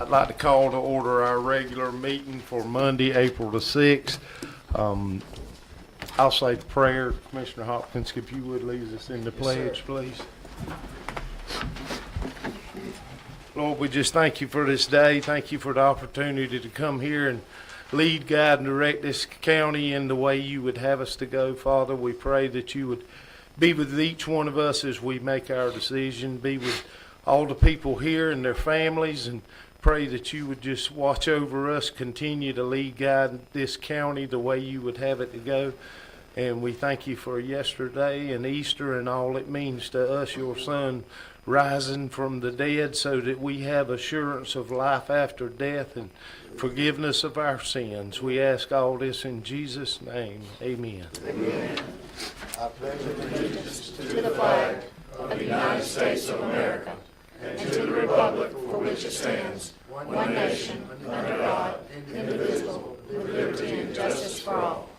I'd like to call to order our regular meeting for Monday, April the 6th. I'll say the prayer. Commissioner Hopkins, if you would lead us in the pledge, please. Lord, we just thank you for this day. Thank you for the opportunity to come here and lead, guide, and direct this county in the way you would have us to go, Father. We pray that you would be with each one of us as we make our decision. Be with all the people here and their families, and pray that you would just watch over us, continue to lead, guide this county the way you would have it to go. And we thank you for yesterday and Easter and all it means to us, your Son, rising from the dead, so that we have assurance of life after death and forgiveness of our sins. We ask all this in Jesus' name. Amen. Amen. I pledge allegiance to the flag of the United States of America and to the republic for which it stands, one nation, under God, indivisible, with liberty and justice for all.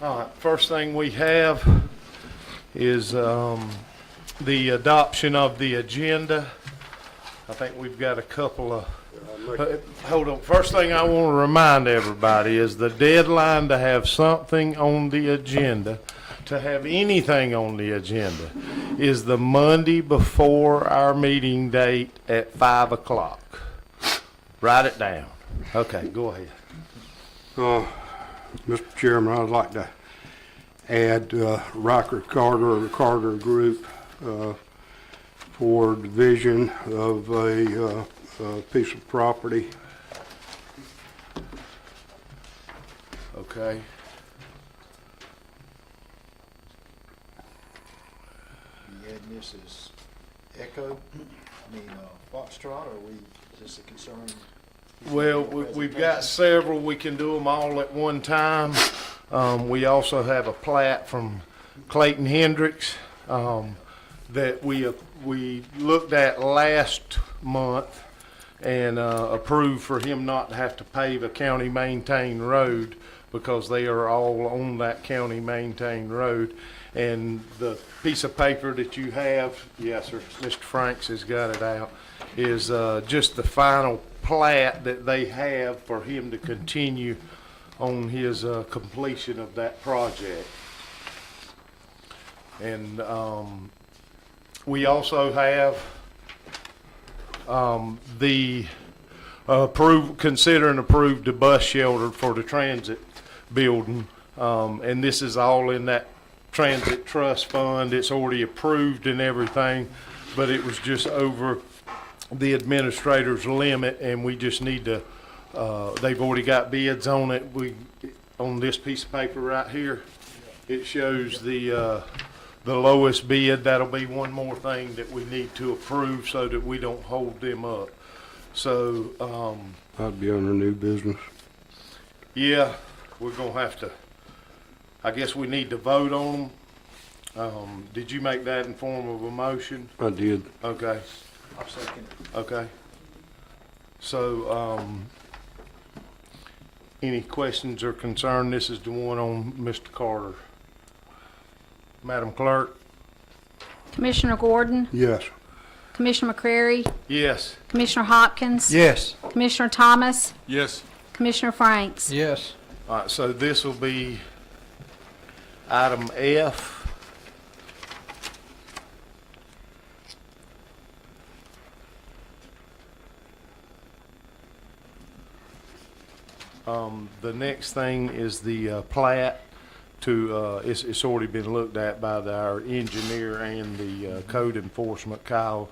All right, first thing we have is the adoption of the agenda. I think we've got a couple of, hold on. First thing I want to remind everybody is the deadline to have something on the agenda, to have anything on the agenda, is the Monday before our meeting date at 5 o'clock. Write it down. Okay, go ahead. Mr. Chairman, I'd like to add Riker Carter, the Carter Group, for division of a piece of property. Okay. You adding this as Echo, Foxtrot, or is this a concern? Well, we've got several. We can do them all at one time. We also have a plat from Clayton Hendricks that we looked at last month and approved for him not to have to pave a county maintained road, because they are all on that county maintained road. And the piece of paper that you have, yes sir, Mr. Franks has got it out, is just the final plat that they have for him to continue on his completion of that project. And we also have the consider and approve the bus shelter for the transit building, and this is all in that transit trust fund. It's already approved and everything, but it was just over the administrator's limit, and we just need to, they've already got bids on it. On this piece of paper right here, it shows the lowest bid. That'll be one more thing that we need to approve so that we don't hold them up. So, I'd be under new business. yeah, we're gonna have to, I guess we need to vote on them. Did you make that in form of a motion? I did. Okay. I'll second it. Okay. So, any questions or concern? This is the one on Mr. Carter. Madam Clerk? Commissioner Gordon, Yes. Commissioner McCrary, Yes. Commissioner Hopkins, Yes. Commissioner Thomas, Yes. Commissioner Franks. Yes. All right, so this will be item F. The next thing is the plat to, it's already been looked at by our engineer and the code enforcement, Kyle,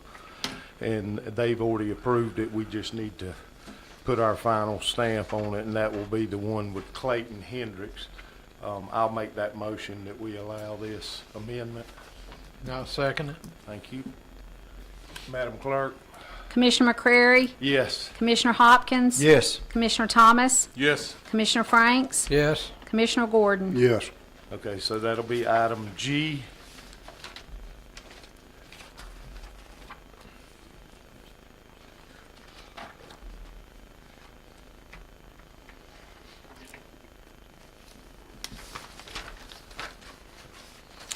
and they've already approved it. We just need to put our final stamp on it, and that will be the one with Clayton Hendricks. I'll make that motion that we allow this amendment. I'll second it. Thank you. Madam Clerk? Commissioner McCrary, Yes. Commissioner Hopkins, Yes. Commissioner Thomas, Yes. Commissioner Franks, Yes. Commissioner Gordon. Yes. Okay, so that'll be item G.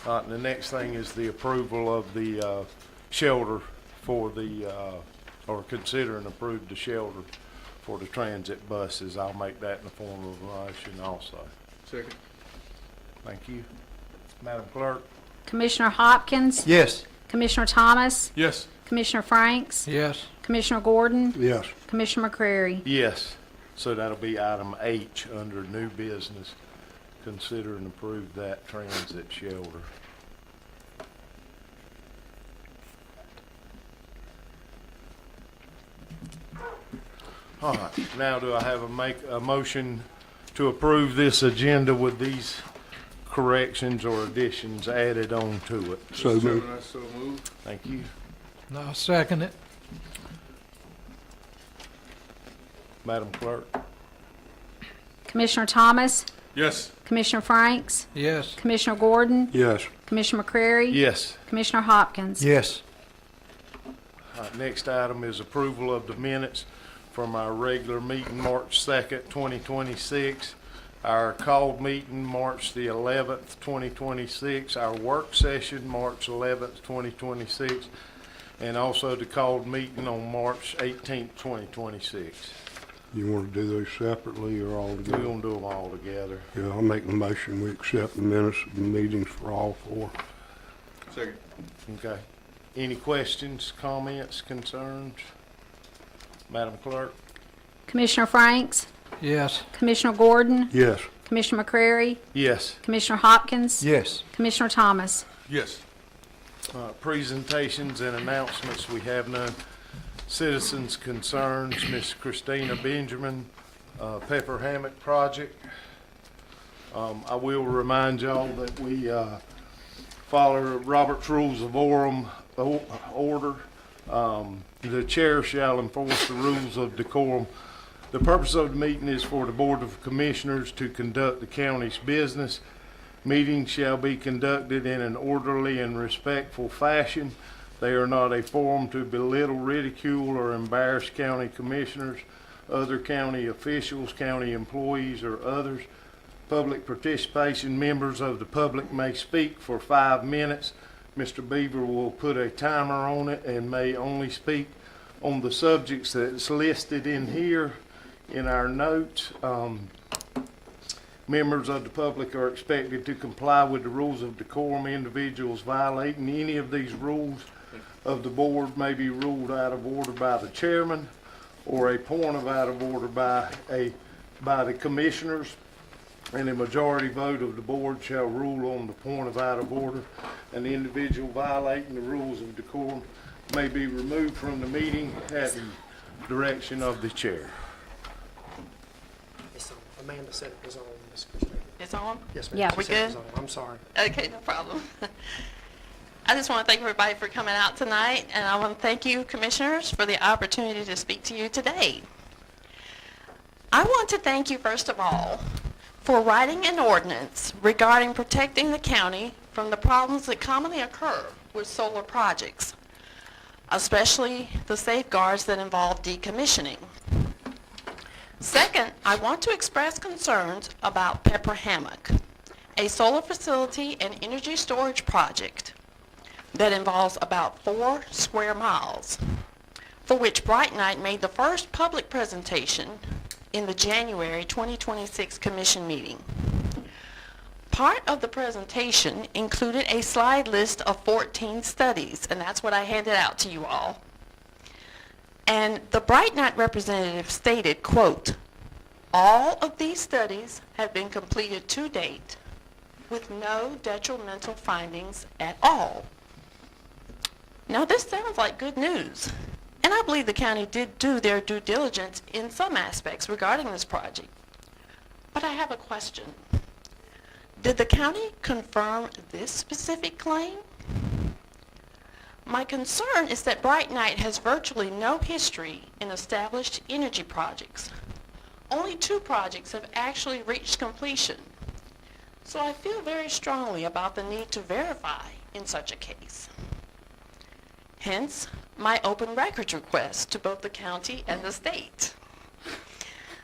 And the next thing is the approval of the shelter for the, or consider and approve the shelter for the transit buses. I'll make that in the form of a motion also. Second. Thank you. Madam Clerk? Commissioner Hopkins, Yes. Commissioner Thomas, Yes. Commissioner Franks, Yes. Commissioner Gordon, Yes. Commissioner McCrary. Yes. So that'll be item H under new business. Consider and approve that transit shelter. All right, now do I have a motion to approve this agenda with these corrections or additions added on to it? So moved. Chairman, I so move. Thank you. I'll second it. Madam Clerk? Commissioner Thomas, Yes. Commissioner Franks, Yes. Commissioner Gordon, Yes. Commissioner McCrary, Yes. Commissioner Hopkins. Yes. All right, next item is approval of the minutes from our regular meeting, March 2nd, 2026, our called meeting, March the 11th, 2026, our work session, March 11th, 2026, and also the called meeting on March 18th, 2026. You want to do those separately or all We're together? going to do them all together. Yeah, I'll make the motion. We accept the minutes of the meetings for all four. Second. Okay. Any questions, comments, concerns? Madam Clerk? Commissioner Franks, Yes. Commissioner Gordon, Yes. Commissioner McCrary, Yes. Commissioner Hopkins, Yes. Commissioner Thomas. Yes. Presentations and announcements, we have none. Citizens' concerns, Miss Christina Benjamin, Pepper Hammock Project. I will remind y'all that we follow Robert's Rules of Order. The chair shall enforce the rules of decorum. The purpose of the meeting is for the Board of Commissioners to conduct the county's business. Meetings shall be conducted in an orderly and respectful fashion. They are not a forum to belittle, ridicule, or embarrass county commissioners, other county officials, county employees, or others. Public participation, members of the public may speak for 5 minutes. Mr. Beaver will put a timer on it and may only speak on the subjects that's listed in here in our notes. Members of the public are expected to comply with the rules of decorum. Individuals violating any of these rules of the board may be ruled out of order by the chairman or a point of out of order by the commissioners, and a majority vote of the board shall rule on the point of out of order. An individual violating the rules of decorum may be removed from the meeting at the direction of the chair. It's on. Amanda said it was on, Ms. Christina. It's on? Yes, ma'am. Yeah. She We said it was good? on. I'm sorry. Okay, no problem. I just want to thank everybody for coming out tonight, and I want to thank you, commissioners, for the opportunity to speak to you today. I want to thank you, first of all, for writing an ordinance regarding protecting the county from the problems that commonly occur with solar projects, especially the safeguards that involve decommissioning. Second, I want to express concerns about Pepper Hammock, a solar facility and energy storage project that involves about 4 square miles, for which Bright Night made the first public presentation in the January 2026 commission meeting. Part of the presentation included a slide list of 14 studies, and that's what I handed out to you all. And the Bright Night representative stated, quote, "All of these studies have been completed to date with no detrimental findings at all." Now this sounds like good news, and I believe the county did do their due diligence in some aspects regarding this project. But I have a question. Did the county confirm this specific claim? My concern is that Bright Night has virtually no history in established energy projects. Only 2 projects have actually reached completion. So I feel very strongly about the need to verify in such a case. Hence, my open records request to both the county and the state.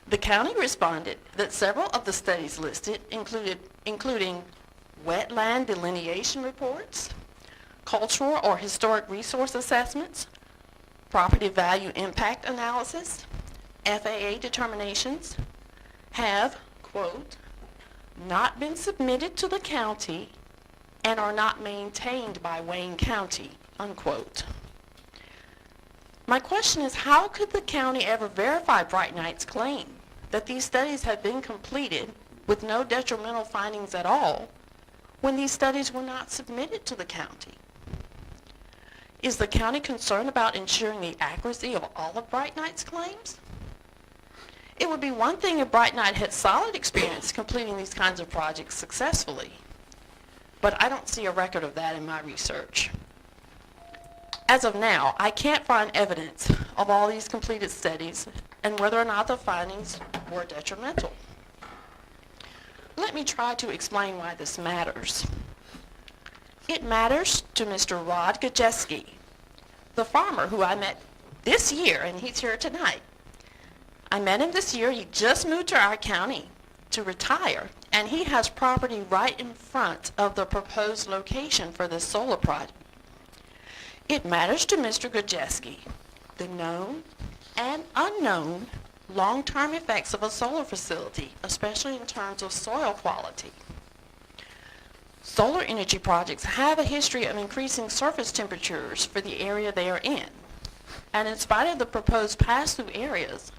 The county responded that several of the studies listed including wetland delineation reports, cultural or historic resource assessments, property value impact analysis, FAA determinations, have, quote, not been submitted to the county and are not maintained by Wayne County, unquote. My question is, how could the county ever verify Bright Knight's claim that these studies have been completed with no detrimental findings at all when these studies were not submitted to the county? Is the county concerned about ensuring the accuracy of all of Bright Knight's claims? It would be one thing if Bright Knight had solid experience completing these kinds of projects successfully, but I don't see a record of that in my research. As of now, I can't find evidence of all these completed studies and whether or not the findings were detrimental. Let me try to explain why this matters. It matters to Mr. Rod Gajeski, the farmer who I met this year, and he's here tonight. I met him this year. He just moved to our county to retire, and he has property right in front of the proposed location for this solar project. It matters to Mr. Gajeski, the known and unknown long-term effects of a solar facility, especially in terms of soil quality. Solar energy projects have a history of increasing surface temperatures for the area they are in, and in spite of the proposed pass-through areas,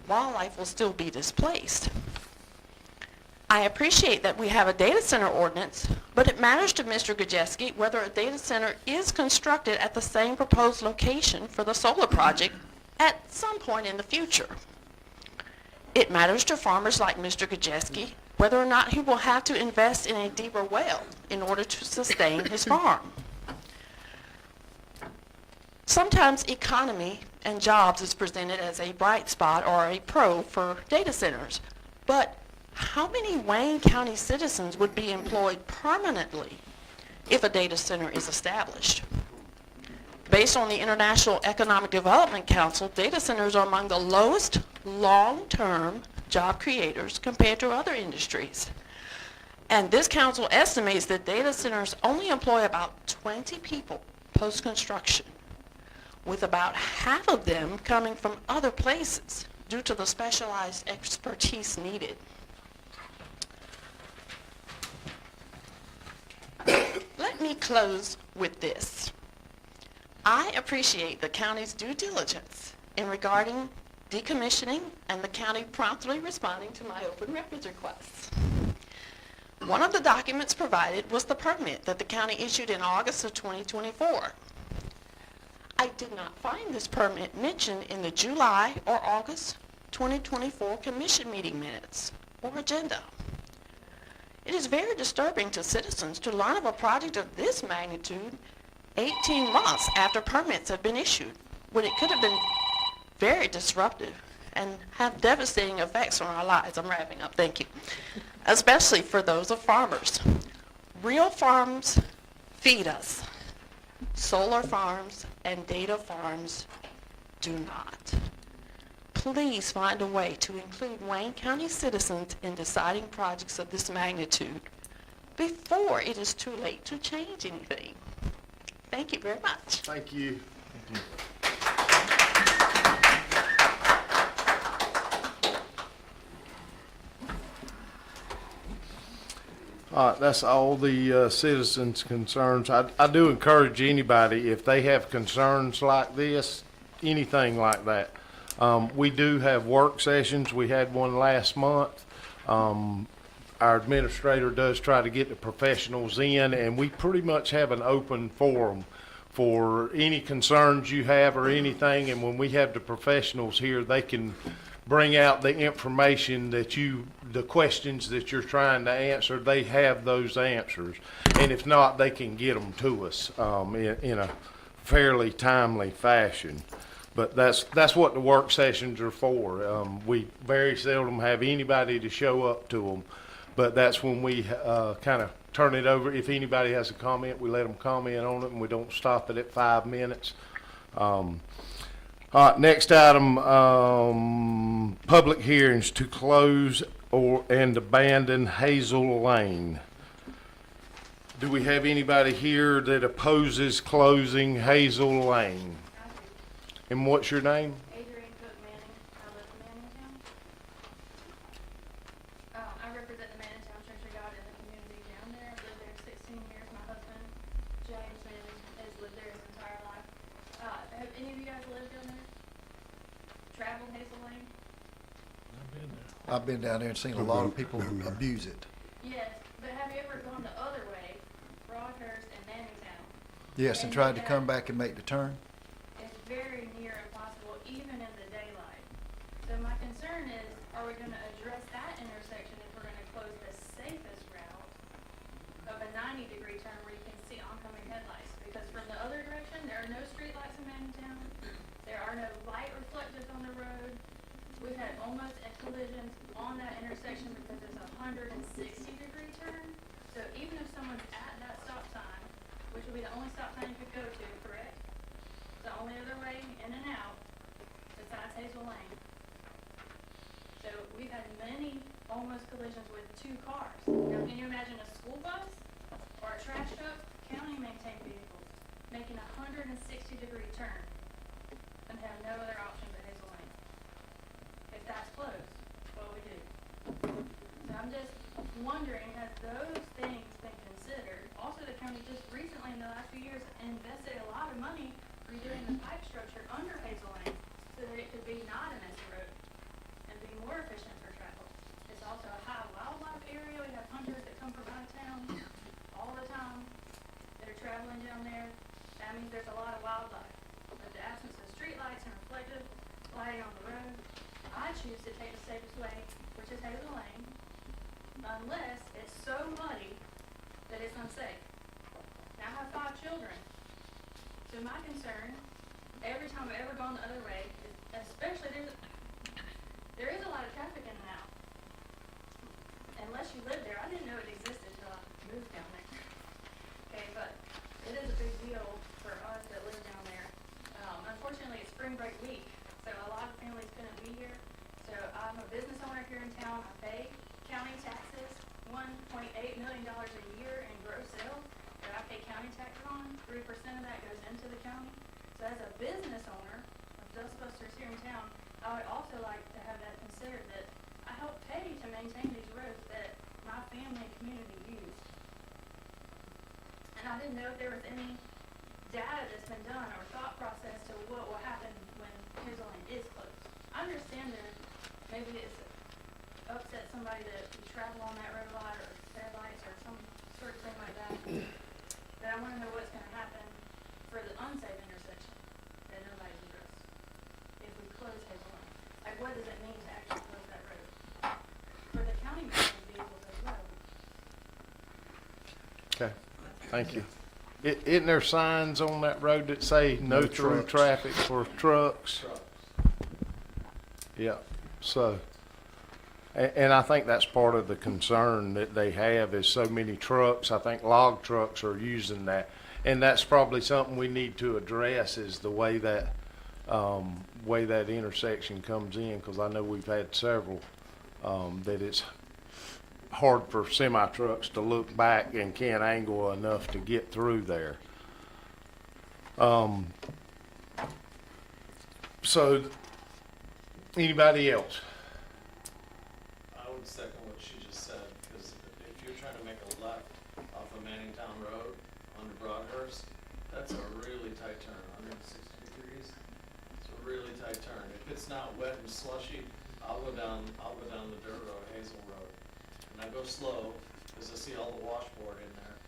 wildlife will still be displaced. I appreciate that we have a data center ordinance, but it matters to Mr. Gajeski whether a data center is constructed at the same proposed location for the solar project at some point in the future. It matters to farmers like Mr. Gajeski whether or not he will have to invest in a deeper well in order to sustain his farm. Sometimes economy and jobs is presented as a bright spot or a pro for data centers, but how many Wayne County citizens would be employed permanently if a data center is established? Based on the International Economic Development Council, data centers are among the lowest long-term job creators compared to other industries. And this council estimates that data centers only employ about 20 people post-construction, with about half of them coming from other places due to the specialized expertise needed. Let me close with this. I appreciate the county's due diligence in regarding decommissioning and the county promptly responding to my open records requests. One of the documents provided was the permit that the county issued in August of 2024. I did not find this permit mentioned in the July or August 2024 commission meeting minutes or agenda. It is very disturbing to citizens to learn of a project of this magnitude 18 months after permits have been issued, when it could have been very disruptive and have devastating effects on our lives. I'm wrapping up, thank you. Especially for those of farmers. Real farms feed us. Solar farms and data farms do not. Please find a way to include Wayne County citizens in deciding projects of this magnitude before it is too late to change anything. Thank you very much. Thank you. All right, that's all the citizens' concerns. I do encourage anybody, if they have concerns like this, anything like that, we do have work sessions. We had one last month. Our administrator does try to get the professionals in, and we pretty much have an open forum for any concerns you have or anything. And when we have the professionals here, they can bring out the information that the questions that you're trying to answer. They have those answers, and if not, they can get them to us in a fairly timely fashion. But that's what the work sessions are for. We very seldom have anybody to show up to them, but that's when we kind of turn it over. If anybody has a comment, we let them comment on it, and we don't stop it at 5 minutes. All right, next item, public hearings to close and abandon Hazel Lane. Do we have anybody here that opposes closing Hazel Lane? And what's your name? Adrian Cook Manning, I live in Manningtown. I represent the Manningtown Church of God in the community down there. I've lived there 16 years. My husband, James Manning, has lived there his entire life. Have any of you guys lived down there? Traveled Hazel Lane? I've been down there and seen a lot of people abuse it. Yes, but have you ever gone the other way, Broadhurst and Manningtown? Yes, and tried to come back and make the turn. It's very near impossible, even in the daylight. So my concern is, are we gonna address that intersection if we're gonna close the safest route of a 90-degree turn where you can see oncoming headlights? Because from the other direction, there are no street lights in Manningtown. There are no light reflectors on the road. We've had almost collisions on that intersection because it's a 160-degree turn. So even if someone's at that stop sign, which would be the only stop sign you could go to, correct? The only other way in and out besides Hazel Lane. So we've had many almost collisions with two cars. Now, can you imagine a school bus or a trash truck, county-maintained vehicles, making a 160-degree turn and have no other option but Hazel Lane? If that's closed, what do we do? So I'm just wondering, has those things been considered? Also, the county just recently, in the last few years, invested a lot of money redoing the pipe structure under Hazel Lane so that it could be not a messy road and be more efficient for travel. It's also a high wildlife area. We have hunters that come from out of town all the time that are traveling down there. That means there's a lot of wildlife. But the absence of streetlights and reflective lighting on the road, I choose to take the safest way, which is Hazel Lane, unless it's so muddy that it's unsafe. Now, I have 5 children. So my concern, every time I've ever gone the other way, is especially there is a lot of traffic in and out. Unless you live there, I didn't know it existed until I moved down there. Okay, but it is a big deal for us that live down there. Unfortunately, it's spring break week, so a lot of families couldn't be here. So I'm a business owner here in town. I pay county taxes, $1.8 million a year in gross sales that I pay county taxes on. 3% of that goes into the county. So as a business owner of Dustbusters here in town, I would also like to have that considered, that I help pay to maintain these roads that my family and community use. And I didn't know if there was any data that's been done or thought process to what will happen when Hazel Lane is closed. I understand that maybe it's upset somebody that you travel on that road a lot, or headlights or some sort of thing like that. But I want to know what's going to happen for the unsafe intersection that nobody's addressed if we close Hazel Lane. Like, what does it mean to actually close that road? For the county maintained vehicles as well. Okay, thank you. Isn't there signs on that road that say no through traffic for trucks? Yeah, so, and I think that's part of the concern that they have, is so many trucks. I think log trucks are using that. And that's probably something we need to address, is the way that intersection comes in, because I know we've had several, that it's hard for semi trucks to look back and can't angle enough to get through there. So anybody else? I would second what she just said, because if you're trying to make a left off of Manningtown Road onto Broadhurst, that's a really tight turn, 160 degrees. It's a really tight turn. If it's not wet and slushy, I'll go down the dirt road, Hazel Road. And I go slow, because I see all the washboard in there.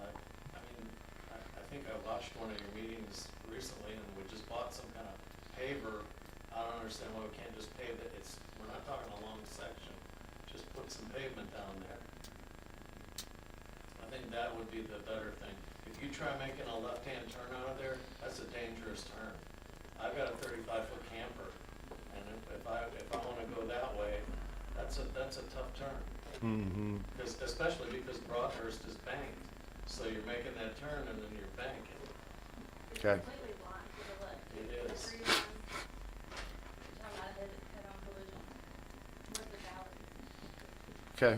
I think I watched one of your meetings recently, and we just bought some kind of paver. I don't understand why we can't just pave it. We're not talking a long section. Just put some pavement down there. I think that would be the better thing. If you try making a left-hand turn out of there, that's a dangerous turn. I've got a 35-foot camper, and if I want to go that way, that's a tough turn. Mm-hmm. Especially because Broadhurst is banked, so you're making that turn and then you're banking. It's Okay. completely blind to the left. It is. Every line, you're talking about a head-on collision. Where's the valley? Okay.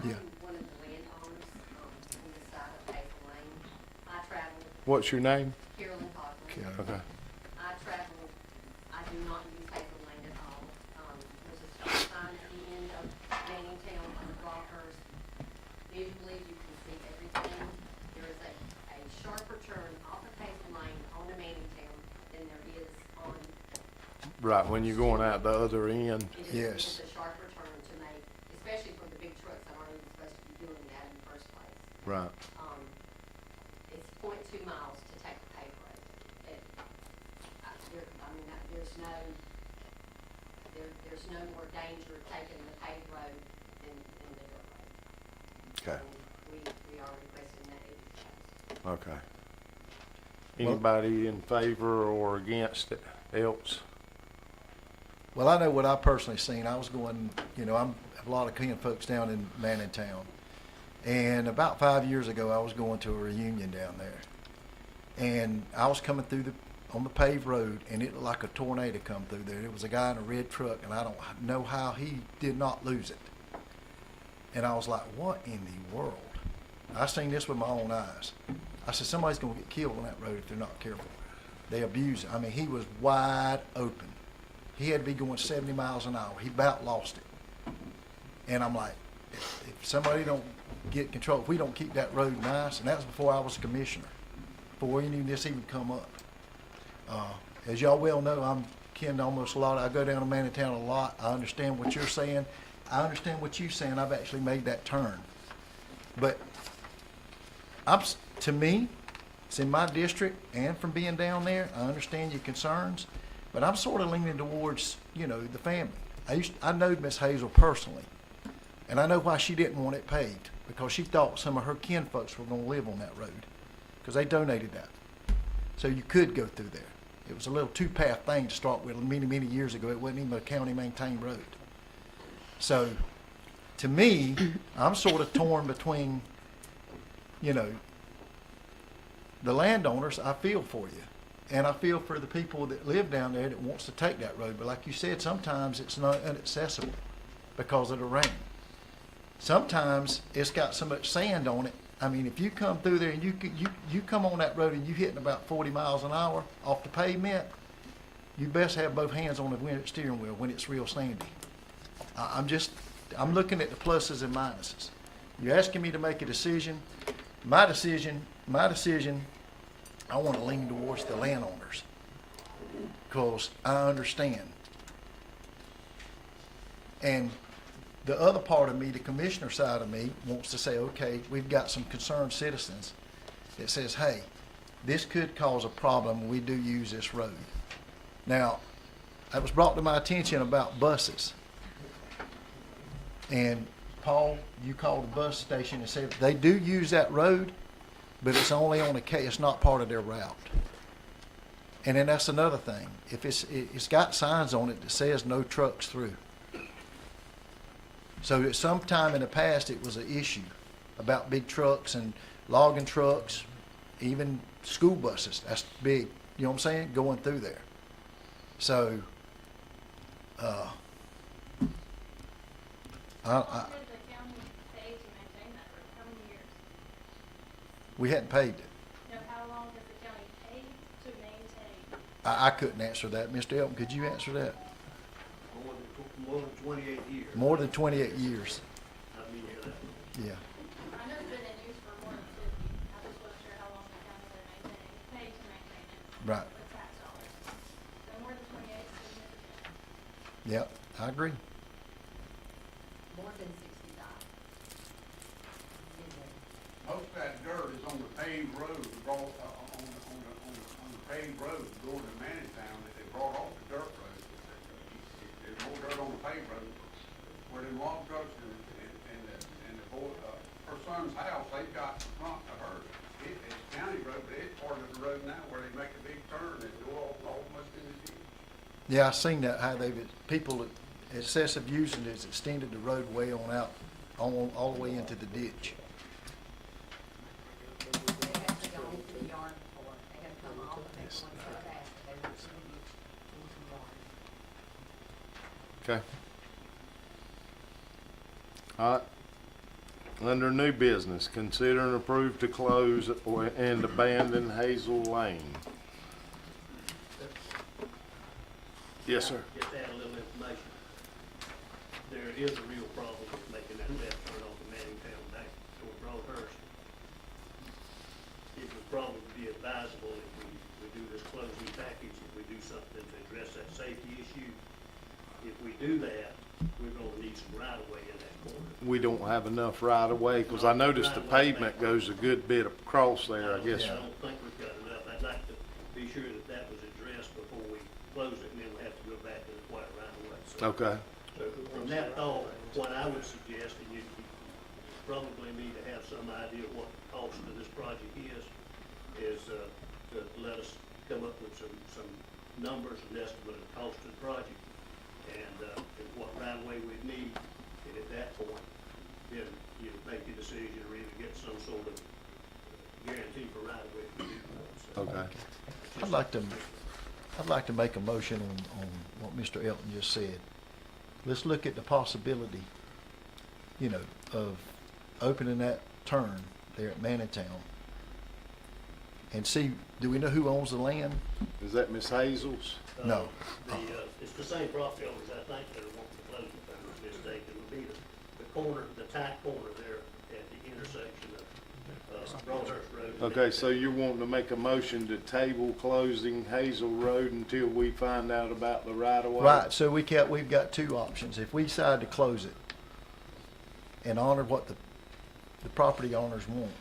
Yeah. I'm one of the landowners on the What's your name? Carolyn Cochran. Okay. I travel, I do not use paper lane at all. There's a stop sign at the end of Manningtown on Rockhurst. Visually, you can see everything. There is a sharper turn off of paper lane on the Manningtown than there is on. Right, when you're going out the other end. Yes. It's a sharper turn to make, especially for the big trucks that aren't even supposed to be doing that in the first place. Right. It's 0.2 miles to take a paved road. There's no more danger taking the paved road than the dirt road. Okay. We are requesting that it be closed. Okay. Anybody in favor or against it else? Well, I know what I personally seen. I was going, I'm a lot of kin folks down in Manningtown. And about 5 years ago, I was going to a reunion down there. And I was coming through on the paved road, and it looked like a tornado come through there. It was a guy in a red truck, and I don't know how he did not lose it. And I was like, what in the world? I seen this with my own eyes. I said, somebody's going to get killed on that road if they're not careful. They abuse it. I mean, he was wide open. He had to be going 70 miles an hour. He about lost it. And I'm like, if somebody don't get control, if we don't keep that road nice, and that was before I was a commissioner, before any of this even come up. As y'all well know, I'm kin to almost a lot. I go down to Manningtown a lot. I understand what you're saying. I understand what you're saying. I've actually made that turn. But to me, it's in my district, and from being down there, I understand your concerns, but I'm sort of leaning towards, the family. I know Miss Hazel personally, and I know why she didn't want it paved, because she thought some of her kin folks were going to live on that road, because they donated that. So you could go through there. It was a little two-path thing to start with many, many years ago. It wasn't even a county-maintained road. So, to me, I'm sort of torn between, the landowners. I feel for you. And I feel for the people that live down there that wants to take that road. But like you said, sometimes it's not inaccessible because of the rain. Sometimes it's got so much sand on it. I mean, if you come through there and you come on that road and you hitting about 40 miles an hour off the pavement, you best have both hands on the steering wheel when it's real sandy. I'm looking at the pluses and minuses. You're asking me to make a decision. My decision, I want to lean towards the landowners because I understand. And the other part of me, the commissioner side of me, wants to say, okay, we've got some concerned citizens that says, hey, this could cause a problem when we do use this road. Now, it was brought to my attention about buses. And Paul, you called the bus station and said they do use that road, but it's only on it's not part of their route. And then that's another thing. If it's got signs on it that says no trucks through. So at some time in the past, it was an issue about big trucks and logging trucks, even school buses. That's big, you know what I'm saying, going through there. So, How long did the county pay to maintain that road? How many years? we hadn't paved it. No, how long has the county paid to maintain? I couldn't answer that. Mr. Elton, could you answer that? More than 28 years. More than 28 years. I mean, Yeah. I know it's been in use for more than 50. I just wasn't sure how long the county had paid to maintain it. Right. With tax dollars. So more than 28 is significant. Yep, I agree. More than 65. Most of that dirt is on the paved road, on the paved road going to Manningtown that they brought off the dirt road. There's more dirt on the paved road where them log trucks and the boy, her son's house, they've got in front of her. It's county road, but it's part of the road now where they make a big turn and go almost in the ditch. Yeah, I seen that, how people, excessive using has extended the roadway on out, all the way into the ditch. They have to go into the yard for it. They have to come off and they go into the back. They will into the yard. Okay. All right. Under new business, consider and approve to close and abandon Hazel Lane. Yes, sir. Just add a little information. There is a real problem with making that left turn off of Manningtown back toward Broadhurst. It would probably be advisable if we do this closing package, if we do something to address that safety issue. If we do that, we're gonna need some right of way in that corner. We don't have enough right of way, because I noticed the pavement goes a good bit across there, I guess. I don't think we've got enough. I'd like to be sure that that was addressed before we close it, and then we have to go back and acquire right of way. So- Okay. So from that thought, what I would suggest, and you probably need to have some idea of what the cost of this project is to let us come up with some numbers and estimate of the cost of the project and what right of way we'd need. And at that point, then you make a decision or either get some sort of guarantee for right of way to do that. So Okay. I'd like to make a motion on what Mr. Elton just said. Let's look at the possibility, you know, of opening that turn there at Manningtown and see, do we know who owns the land? Is that Miss Hazel's? No. It's the same property owners, I think, that are wanting to close it, if I'm not mistaken. It would be the corner, the tight corner there at the intersection of Broadhurst Road. and Okay, so you're wanting to make a motion to table closing Hazel Road until we find out about the right of way? Right, so we've got two options. If we decide to close it and honor what the property owners want,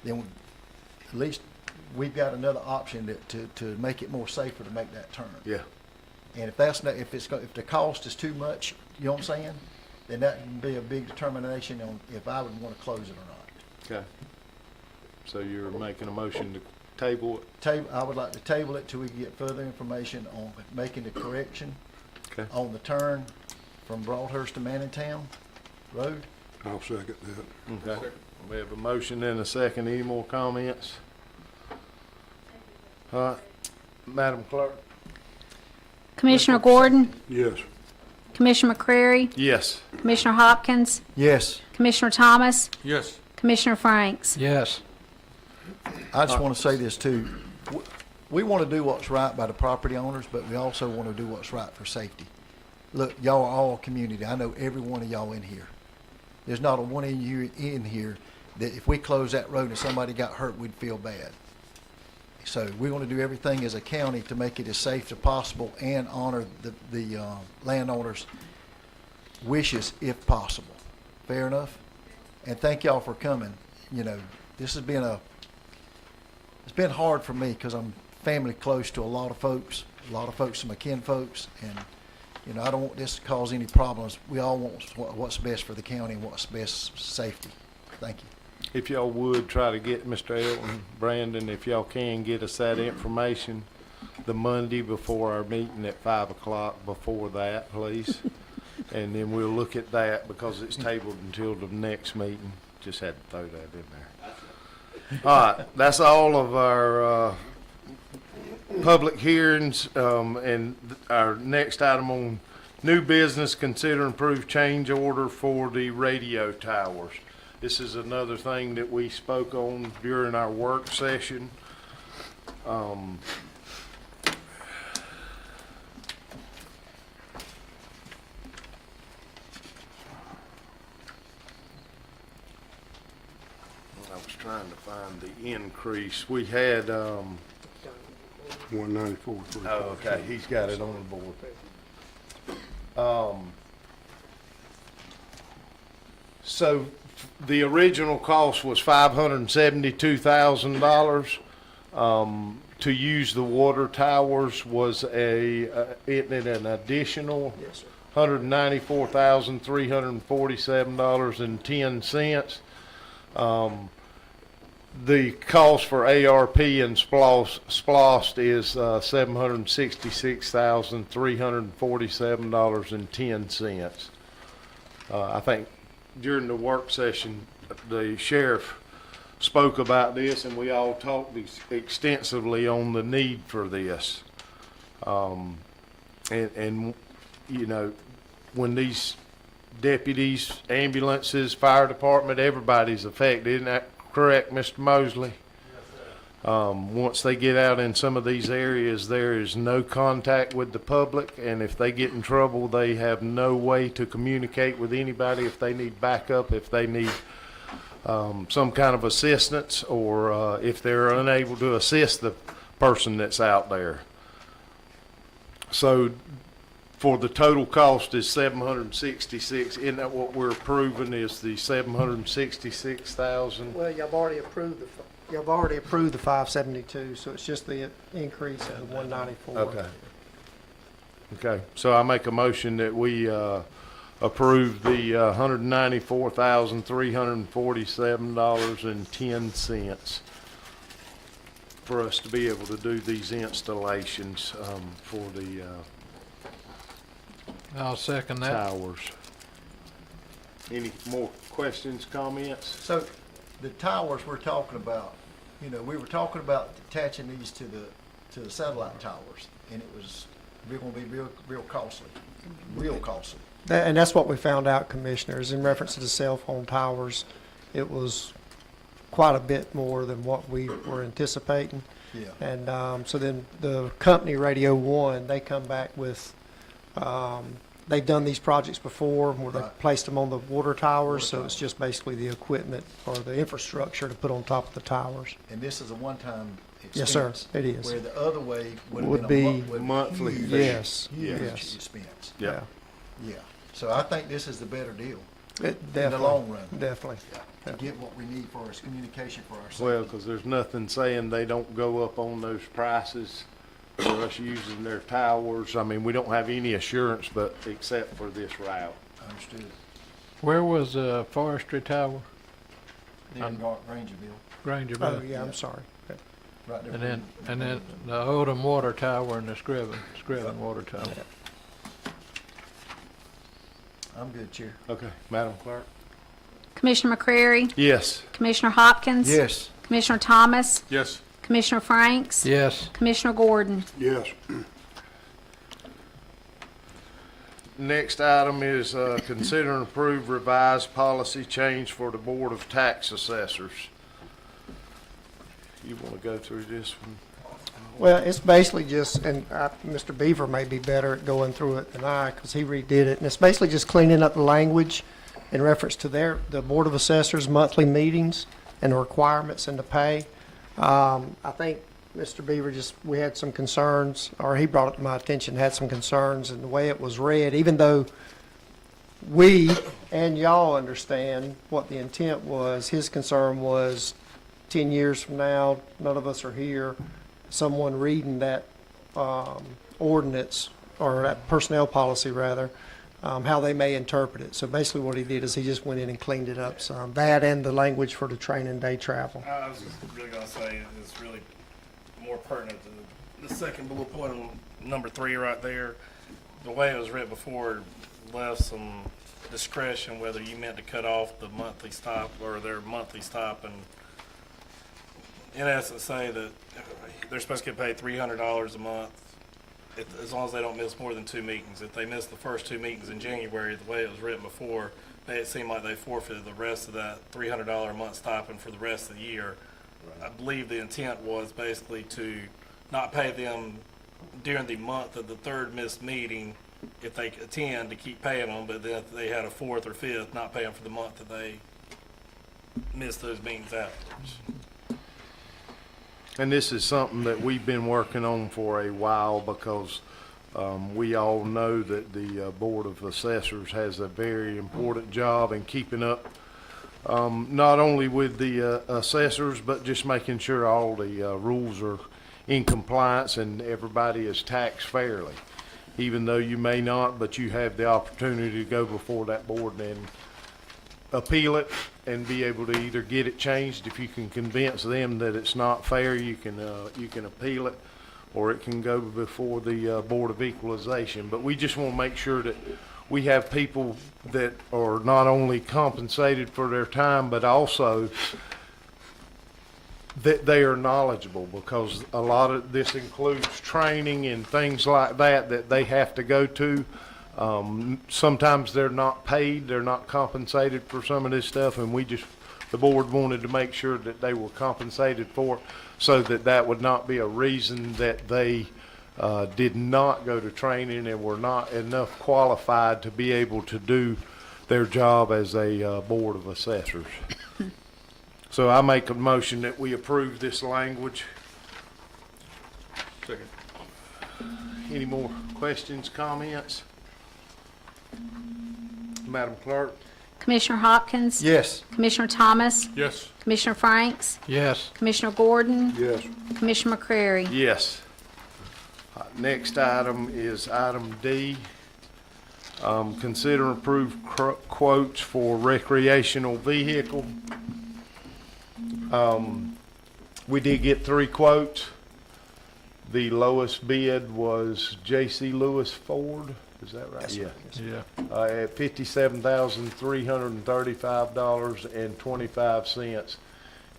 then at least we've got another option to make it more safer to make that turn. Yeah. And if that's not, if the cost is too much, you know what I'm saying? Then that can be a big determination on if I would want to close it or not. Okay. So you're making a motion to table it? I would like to table it till we get further information on making the correction Okay. on the turn from Broadhurst to Manningtown Road. I'll second that. Okay. We have a motion and a second. Any more comments? All right. Madam Clerk? Commissioner Gordon, Yes. Commissioner McCrary, Yes. Commissioner Hopkins, Yes. Commissioner Thomas, Yes. Commissioner Franks. Yes. I just want to say this too. We want to do what's right by the property owners, but we also want to do what's right for safety. Look, y'all are all community. I know every one of y'all in here. There's not a one of you in here that if we close that road and somebody got hurt, we'd feel bad. So we want to do everything as a county to make it as safe as possible and honor the landowners' wishes if possible. Fair enough? And thank y'all for coming. You know, this has been it's been hard for me because I'm family close to a lot of folks are my kin folks, and you know, I don't want this to cause any problems. We all want what's best for the county and what's best safety. Thank you. If y'all would try to get Mr. Elton, Brandon, if y'all can get us that information the Monday before our meeting at 5 o'clock before that, please. And then we'll look at that because it's tabled until the next meeting. Just had to throw that in there. All right, that's all of our public hearings, and our next item on new business, consider and approve change order for the radio towers. This is another thing that we spoke on during our work session. I was trying to find the increase. We had, 194. oh, okay, he's got it on the board. So the original cost was $572,000. To use the water towers was an additional Yes, sir. $194,347.10. The cost for ARP and SPLOST is $766,347.10. I think during the work session, the sheriff spoke about this, and we all talked extensively on the need for this. And you know, when these deputies, ambulances, fire department, everybody's affected. Isn't that correct, Mr. Mosley? Once they get out in some of these areas, there is no contact with the public, and if they get in trouble, they have no way to communicate with anybody if they need backup, if they need some kind of assistance, or if they're unable to assist the person that's out there. So for the total cost is 766. Isn't that what we're approving, is the 766,000? Well, you've already approved the 572, so it's just the increase of the 194. Okay. Okay, so I make a motion that we approve the $194,347.10 for us to be able to do these installations for the I'll second that. towers. Any more questions, comments? So the towers we're talking about, we were talking about attaching these to the satellite towers, and it was going to be real costly, real costly. And that's what we found out, Commissioners, in reference to the cell phone towers. It was quite a bit more than what we were anticipating. Yeah. And so then the company, Radio One, they come back with, they've done these projects before where they Right. placed them on the water towers, so it's just basically the equipment or the infrastructure to put on top of the towers. And this is a one-time expense. Yes, sir, it is. Where the other way would Would have be been a monthly huge, fee. Yes, huge yes. expense. Yeah. Yeah. So I think this is the better deal in the Definitely, long run. definitely. To get what we need for us, communication for ourselves. Well, because there's nothing saying they don't go up on those prices for us using their towers. I mean, we don't have any assurance, but except for this route. Understood. Where was Forestry Tower? There in Grangerville, Grangerville. Oh, yeah, I'm sorry. right there. And then the Odom Water Tower and the Scriven Water Tower. I'm good, Chair. Okay, Madam Clerk? Commissioner McCrary, Yes. Commissioner Hopkins. Yes. Commissioner Thomas, Yes. Commissioner Franks, Yes. Commissioner Gordon. Yes. Next item is consider and approve revised policy change for the Board of Tax Assessors. You want to go through this one? Well, it's basically just, and Mr. Beaver may be better at going through it than I, because he redid it, and it's basically just cleaning up the language in reference to the Board of Assessors' monthly meetings and the requirements and the pay. I think Mr. Beaver we had some concerns, or he brought it to my attention, had some concerns in the way it was read, even though we and y'all understand what the intent was. His concern was 10 years from now, none of us are here, someone reading that ordinance, or that personnel policy rather, how they may interpret it. So basically what he did is he just went in and cleaned it up some. That and the language for the training day travel. I was just really going to say it's really more pertinent to the second bullet point on number 3 right there. The way it was written before left some discretion whether you meant to cut off the monthly stop or their monthly stop, and in essence say that they're supposed to get paid $300 a month as long as they don't miss more than 2 meetings. If they miss the first 2 meetings in January, the way it was written before, made it seem like they forfeited the rest of that $300 a month stipend for the rest of the year. I believe the intent was basically to not pay them during the month of the third missed meeting if they attend, to keep paying them, but then if they had a 4th or 5th, not pay them for the month that they missed those meetings afterwards. And this is something that we've been working on for a while, because we all know that the Board of Assessors has a very important job in keeping up not only with the assessors, but just making sure all the rules are in compliance and everybody is taxed fairly. Even though you may not, but you have the opportunity to go before that board and appeal it and be able to either get it changed. If you can convince them that it's not fair, you can appeal it, or it can go before the Board of Equalization. But we just want to make sure that we have people that are not only compensated for their time, but also that they are knowledgeable, because a lot of this includes training and things like that that they have to go to. Sometimes they're not paid, they're not compensated for some of this stuff, and the board wanted to make sure that they were compensated for it, so that that would not be a reason that they did not go to training and were not enough qualified to be able to do their job as a board of assessors. So I make a motion that we approve this language. Second. Any more questions, comments? Madam Clerk? Commissioner Hopkins? Yes. Commissioner Thomas? Yes. Commissioner Franks? Yes. Commissioner Gordon? Yes. Commissioner McCrary? Yes. Next item is item D. Consider and approve quotes for recreational vehicle. We did get 3 quotes. The lowest bid was J.C. Lewis Ford, is that right? Yeah. Yeah. At $57,335.25.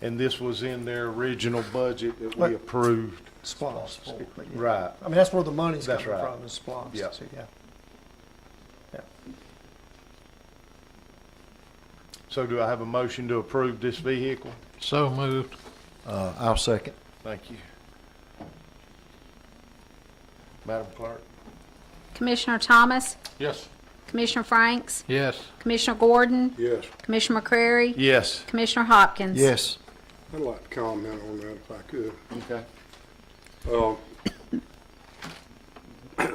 And this was in their original budget that we What? approved. SPOS. But yeah. Right. I mean, that's where the money's That's coming right. from, is SPOS. Yeah. So, yeah. Yeah. So do I have a motion to approve this vehicle? So moved. I'll second. Thank you. Madam Clerk? Commissioner Thomas? Yes. Commissioner Franks? Yes. Commissioner Gordon? Yes. Commissioner McCrary? Yes. Commissioner Hopkins? Yes. I'd like to comment on that if I could. Okay.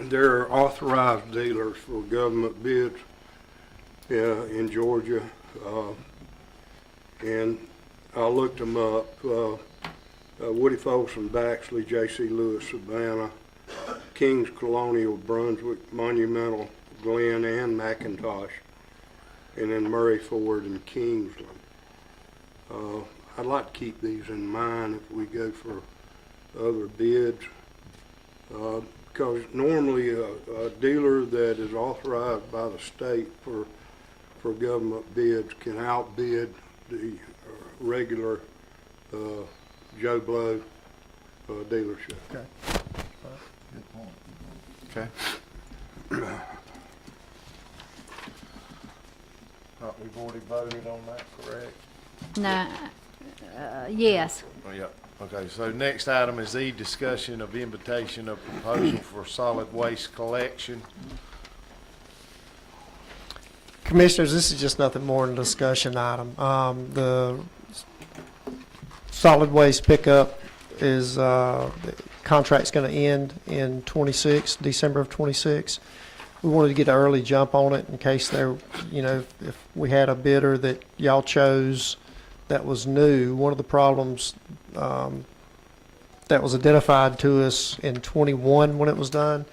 There are authorized dealers for government bids in Georgia, and I looked them up. Woody Folsom, Baxley, J.C. Lewis, Savannah, Kings Colonial, Brunswick, Monumental, Glen, and McIntosh, and then Murray Ford and Kingsland. I'd like to keep these in mind if we go for other bids, because normally a dealer that is authorized by the state for government bids can outbid the regular Joe Blow dealership. Okay. Good point. Okay. We've already voted on that, correct? No, yes. Oh, yeah. Okay, so next item is E, discussion of invitation of proposal for solid waste collection. Commissioners, this is just nothing more than a discussion item. The solid waste pickup is, the contract's going to end in December of 26. We wanted to get an early jump on it in case there, if we had a bidder that y'all chose that was new. One of the problems that was identified to us in 21 when it was done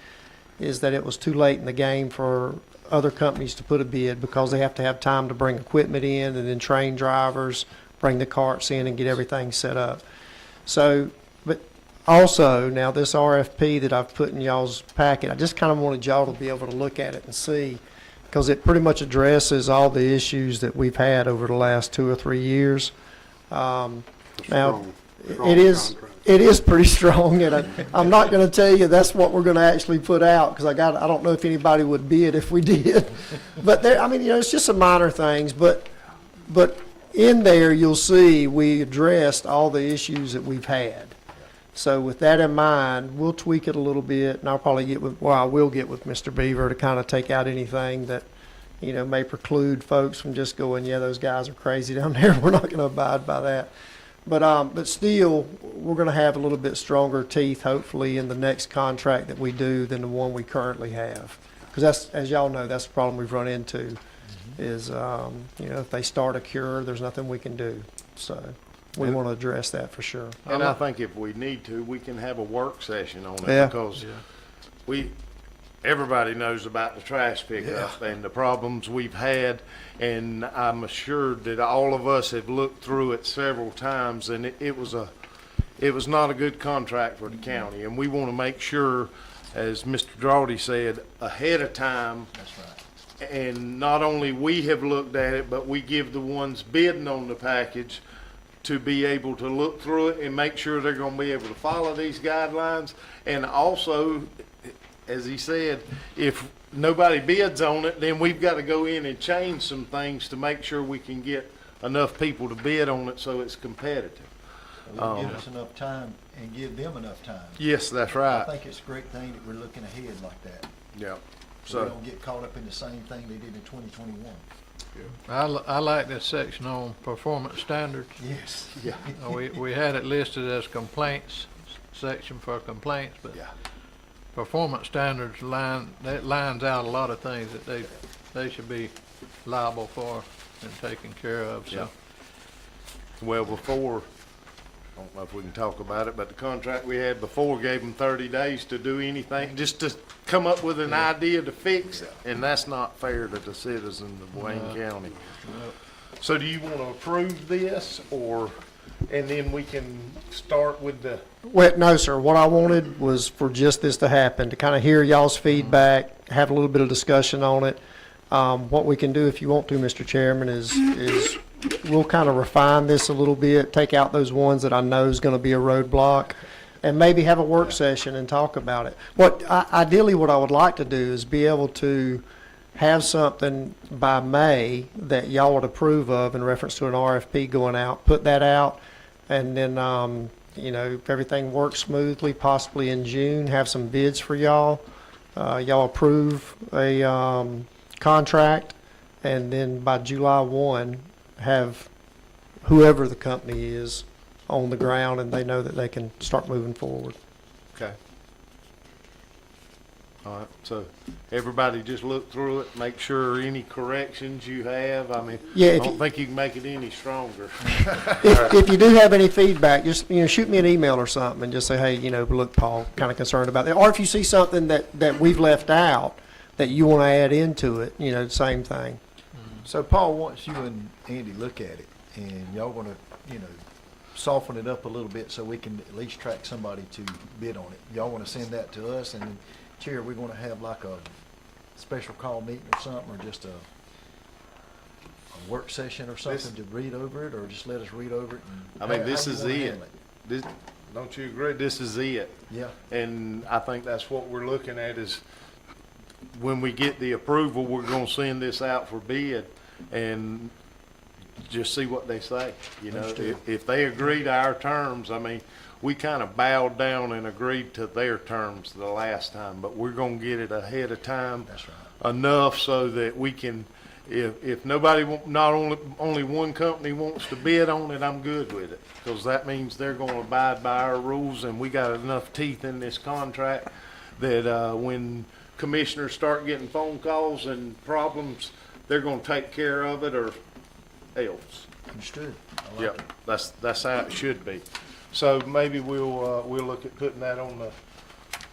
is that it was too late in the game for other companies to put a bid, because they have to have time to bring equipment in and then train drivers, bring the carts in and get everything set up. So, but also now this RFP that I've put in y'all's packet, I just kind of wanted y'all to be able to look at it and see, because it pretty much addresses all the issues that we've had over the last 2 or 3 years. Now, Strong it is pretty strong, and I'm not going to tell you that's what we're going to actually put out, because I don't know if anybody would bid if we did. But there, I mean, it's just some minor things, but in there you'll see we addressed all the issues that we've had. So with that in mind, we'll tweak it a little bit, and I will get with Mr. Beaver to kind of take out anything that, may preclude folks from just going, yeah, those guys are crazy down there. We're not going to abide by that. But still, we're going to have a little bit stronger teeth, hopefully, in the next contract that we do than the one we currently have. Because that's, as y'all know, that's the problem we've run into, is, if they start a cure, there's nothing we can do. So we want to address that for sure. And I think if we need to, we can have a work session on it, Yeah. because everybody knows about the trash pickup and the problems we've had, and I'm assured that all of us have looked through it several times, and it was not a good contract for the county, and we want to make sure, as Mr. Drawdy said, ahead of time. That's right. And not only we have looked at it, but we give the ones bidding on the package to be able to look through it and make sure they're going to be able to follow these guidelines. And also, as he said, if nobody bids on it, then we've got to go in and change some things to make sure we can get enough people to bid on it so it's competitive. It'll give us enough time and give them enough time. Yes, that's I right. think it's a great thing that we're looking ahead like that. Yeah. So we So, don't get caught up in the same thing they did in 2021. I like this section on performance standards. Yes. yeah, We had it listed as complaints, section for complaints, but yeah. performance standards lines out a lot of things that they should be liable for and taken care of, Yeah. so. Well, before, I don't know if we can talk about it, but the contract we had before gave them 30 days to do anything, just to come up with an idea to fix it. And that's not fair to the citizens of Wayne County. So do you want to approve this, or, and then we can start with the, Well, no, sir. What I wanted was for just this to happen, to kind of hear y'all's feedback, have a little bit of discussion on it. What we can do, if you want to, Mr. Chairman, is we'll kind of refine this a little bit, take out those ones that I know is going to be a roadblock, and maybe have a work session and talk about it. Ideally, what I would like to do is be able to have something by May that y'all would approve of in reference to an RFP going out, put that out, and then, if everything works smoothly, possibly in June, have some bids for y'all. Y'all approve a contract, and then by July 1, have whoever the company is on the ground, and they know that they can start moving forward. okay. All right, so everybody just look through it, make sure any corrections you have, I mean, Yeah, I if don't you- think you can make it any stronger. If you do have any feedback, just, shoot me an email or something and just say, hey, look, Paul, kind of concerned about that. Or if you see something that we've left out that you want to add into it, same thing. So Paul, once you and Andy look at it, and y'all want to, soften it up a little bit so we can at least track somebody to bid on it. Y'all want to send that to us, and then, Chair, we're going to have like a special call meeting or something, or just a work session or something to read over it, or just let us read over it? And I mean, how this you is wanna it. handle This, don't you agree? This is it. Yeah. And I think that's what we're looking at is when we get the approval, we're gonna send this out for bid and just see what they say. Understood. If they agree to our terms, I mean, we kind of bowed down and agreed to their terms the last time, but we're gonna get it ahead of time. That's right. Enough so that we can, if nobody, not only one company wants to bid on it, I'm good with it. Because that means they're gonna abide by our rules, and we got enough teeth in this contract that, when commissioners start getting phone calls and problems, they're gonna take care of it or else. Understood. I like Yep, it. that's how it should be. So maybe we'll look at putting that on the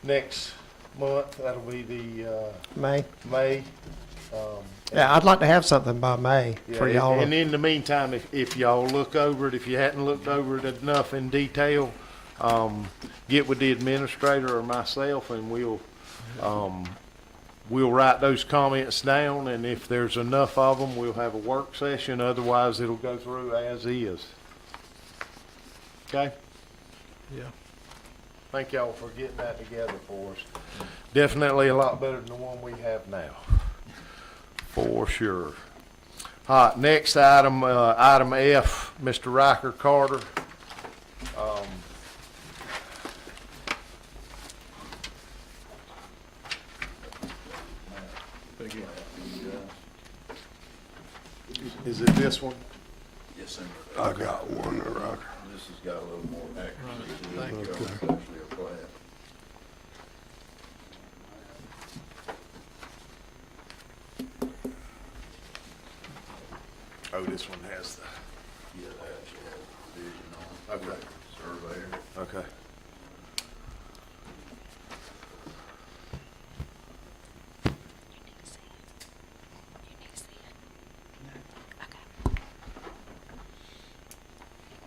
next month. That'll be the, May? May. Yeah, I'd like to have something by May for Yeah, y'all. and in the meantime, if y'all look over it, if you hadn't looked over it enough in detail, get with the administrator or myself, and we'll write those comments down, and if there's enough of them, we'll have a work session. Otherwise, it'll go through as is. Okay? Yeah. Thank y'all for getting that together for us. Definitely a lot better than the one we have now, for sure. All right, next item, item F, Mr. Riker Carter. Is it this one? Yes, sir. I got one, Rocker. This has got a little more accuracy to it. Thank It's you. actually a plat. Oh, this one has the, Yeah, that actually has a division on it. Okay. Surveyor. okay.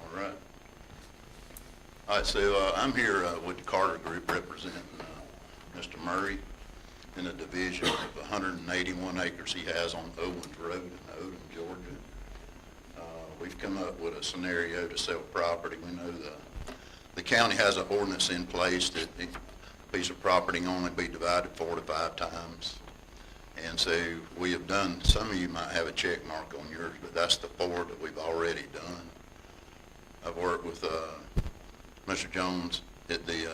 All right. All right, so I'm here with the Carter Group representing Mr. Murray in a division of 181 acres he has on Owens Road in Odom, Georgia. We've come up with a scenario to sell property. We know the county has an ordinance in place that piece of property can only be divided 4 to 5 times. And so we have done, some of you might have a check mark on yours, but that's the 4 that we've already done. I've worked with Mr. Jones at the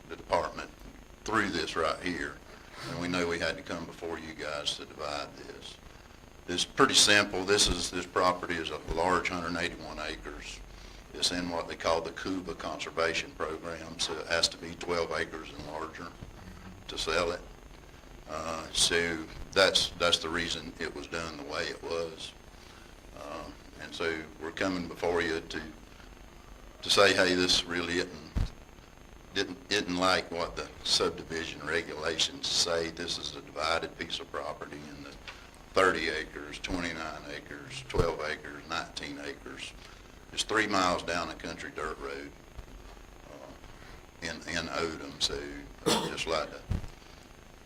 department through this right here, and we know we had to come before you guys to divide this. It's pretty simple. This property is a large 181 acres. It's in what they call the Cuba Conservation Program, so it has to be 12 acres and larger to sell it. So that's the reason it was done the way it was. And so we're coming before you to say, hey, this really isn't like what the subdivision regulations say. This is a divided piece of property in the 30 acres, 29 acres, 12 acres, 19 acres. It's 3 miles down a country dirt road in Odom. So I'd just like to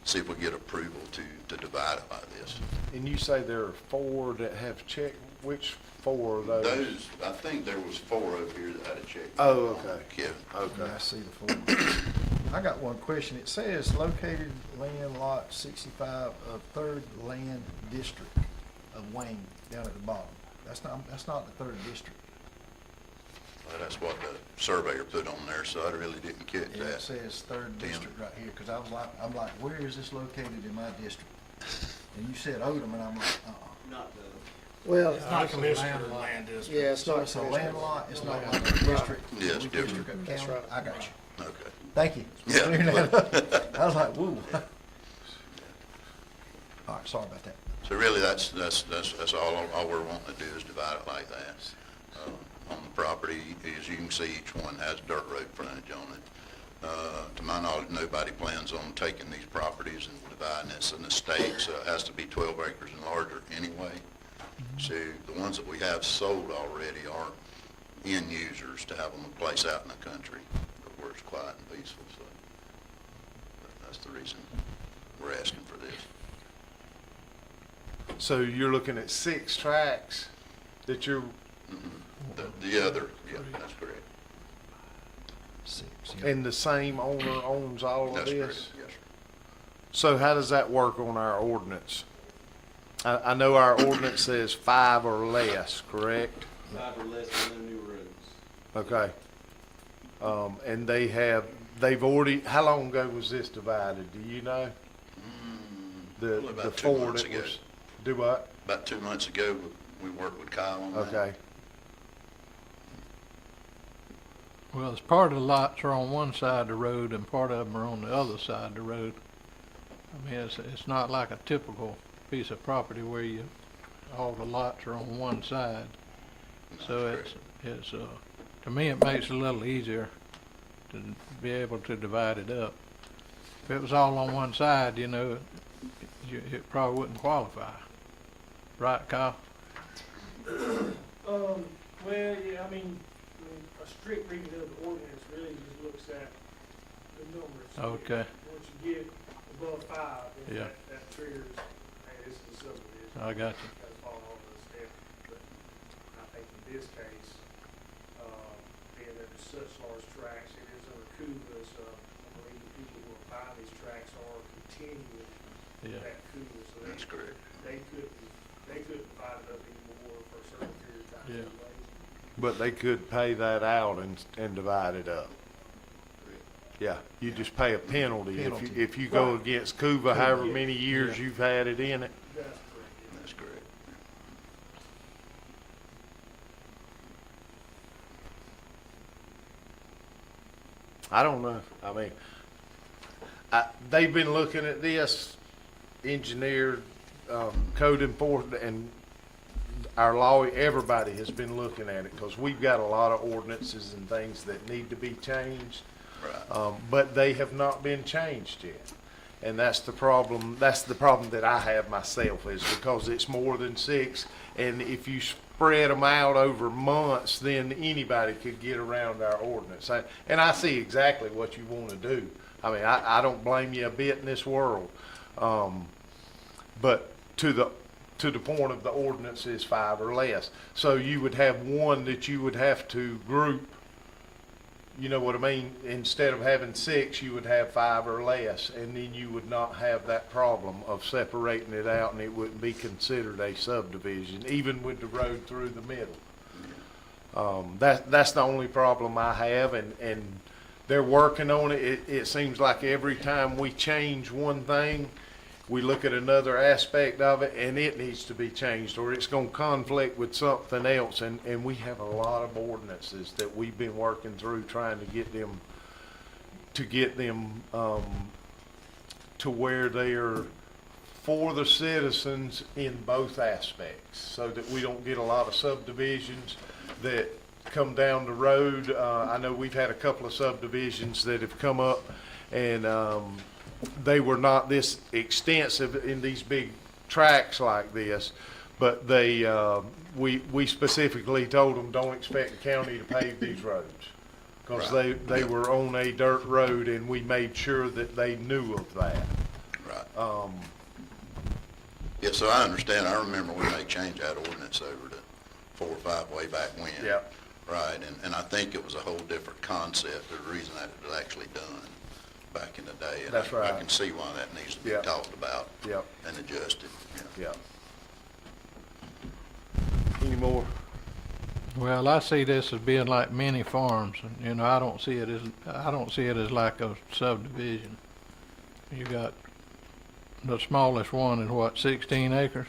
see if we get approval to divide it like this. And you say there are 4 that have checked, which 4 of those? I think there was 4 over here that had a check. Oh, okay. Kevin. Okay. I see the 4. I got one question. It says located land lot 65 of 3rd Land District of Wayne down at the bottom. That's not the 3rd District. Well, that's what the surveyor put on there, so I really didn't catch Yeah, that. it says 3rd Tim. District right here, because I'm like, where is this located in my district? And you said Odom, and I'm like, Not the. Well, It's not commissioner land district. yeah, it's So not. it's a land lot, it's not like a district? Yeah, it's We different. district of That's county? right. I got you. Okay. Thank you. Yeah. Clearing that up. I was like, woo. All right, sorry about that. So really, that's all we're wanting to do is divide it like that. On the property, as you can see, each one has dirt road frontage on it. To my knowledge, nobody plans on taking these properties and dividing this in the state, so it has to be 12 acres and larger anyway. So the ones that we have sold already are end users to have them a place out in the country where it's quiet and peaceful, so that's the reason we're asking for this. So you're looking at 6 tracks that you're, The other, yeah, that's correct. 6, yeah. and the same owner owns all of That's correct, this? yes, sir. So how does that work on our ordinance? I know our ordinance says 5 or less, correct? 5 or less, and no new roads. Okay. And they've already, how long ago was this divided, do you know? The Probably about 2 4 months that ago. was, do what? About 2 months ago, we worked with Kyle on that. Okay. Well, it's part of the lots are on one side of the road and part of them are on the other side of the road. I mean, it's not like a typical piece of property where all the lots are on one side. So it's to me, it makes it a little easier to be able to divide it up. If it was all on one side, it probably wouldn't qualify. Right, Kyle? Well, yeah, I mean, a strict reading of the ordinance really just looks at the numbers. Okay. Once you get above 5, then Yeah. that triggers, hey, this is a subdivision. I got you. That's fall off the step. But I think in this case, being that there's such large tracts, it is under CUBA, so I believe the people who are buying these tracts are continuing Yeah. that CUBA. So That's correct. they couldn't divide it up anymore for a certain period of time. Yeah. anyways. But they could pay that out and divide it up. Yeah, you just pay a penalty if you go against Cuba, however many years you've had it in it. That's correct. That's correct. I don't know. I mean, they've been looking at this, engineered, code enforcement, and our lawyer, everybody has been looking at it, because we've got a lot of ordinances and things that need to be changed. Right. But they have not been changed yet. And that's the problem that I have myself, is because it's more than 6, and if you spread them out over months, then anybody could get around our ordinance. And I see exactly what you want to do. I mean, I don't blame you a bit in this world. But to the point of the ordinance is 5 or less. So you would have one that you would have to group You know what I mean? Instead of having 6, you would have 5 or less, and then you would not have that problem of separating it out, and it wouldn't be considered a subdivision, even with the road through the middle. That's the only problem I have, and they're working on it. It seems like every time we change one thing, we look at another aspect of it, and it needs to be changed, or it's gonna conflict with something else, and we have a lot of ordinances that we've been working through, trying to get them to where they're for the citizens in both aspects, so that we don't get a lot of subdivisions that come down the road. I know we've had a couple of subdivisions that have come up, and they were not this extensive in these big tracts like this, but we specifically told them, don't expect the county to pave these roads, because they were on a dirt road, and we made sure that they knew of that. Right. Yeah, so I understand. I remember when they changed that ordinance over to 4 or 5 way back when. Yeah. Right, and I think it was a whole different concept, the reason that it was actually done back in the day. And That's right. I can see why that needs to be Yeah. talked about Yeah. and adjusted. Yeah. Any more? Well, I see this as being like many farms, and, you know, I don't see it as like a subdivision. You got, the smallest one is what, 16 acres?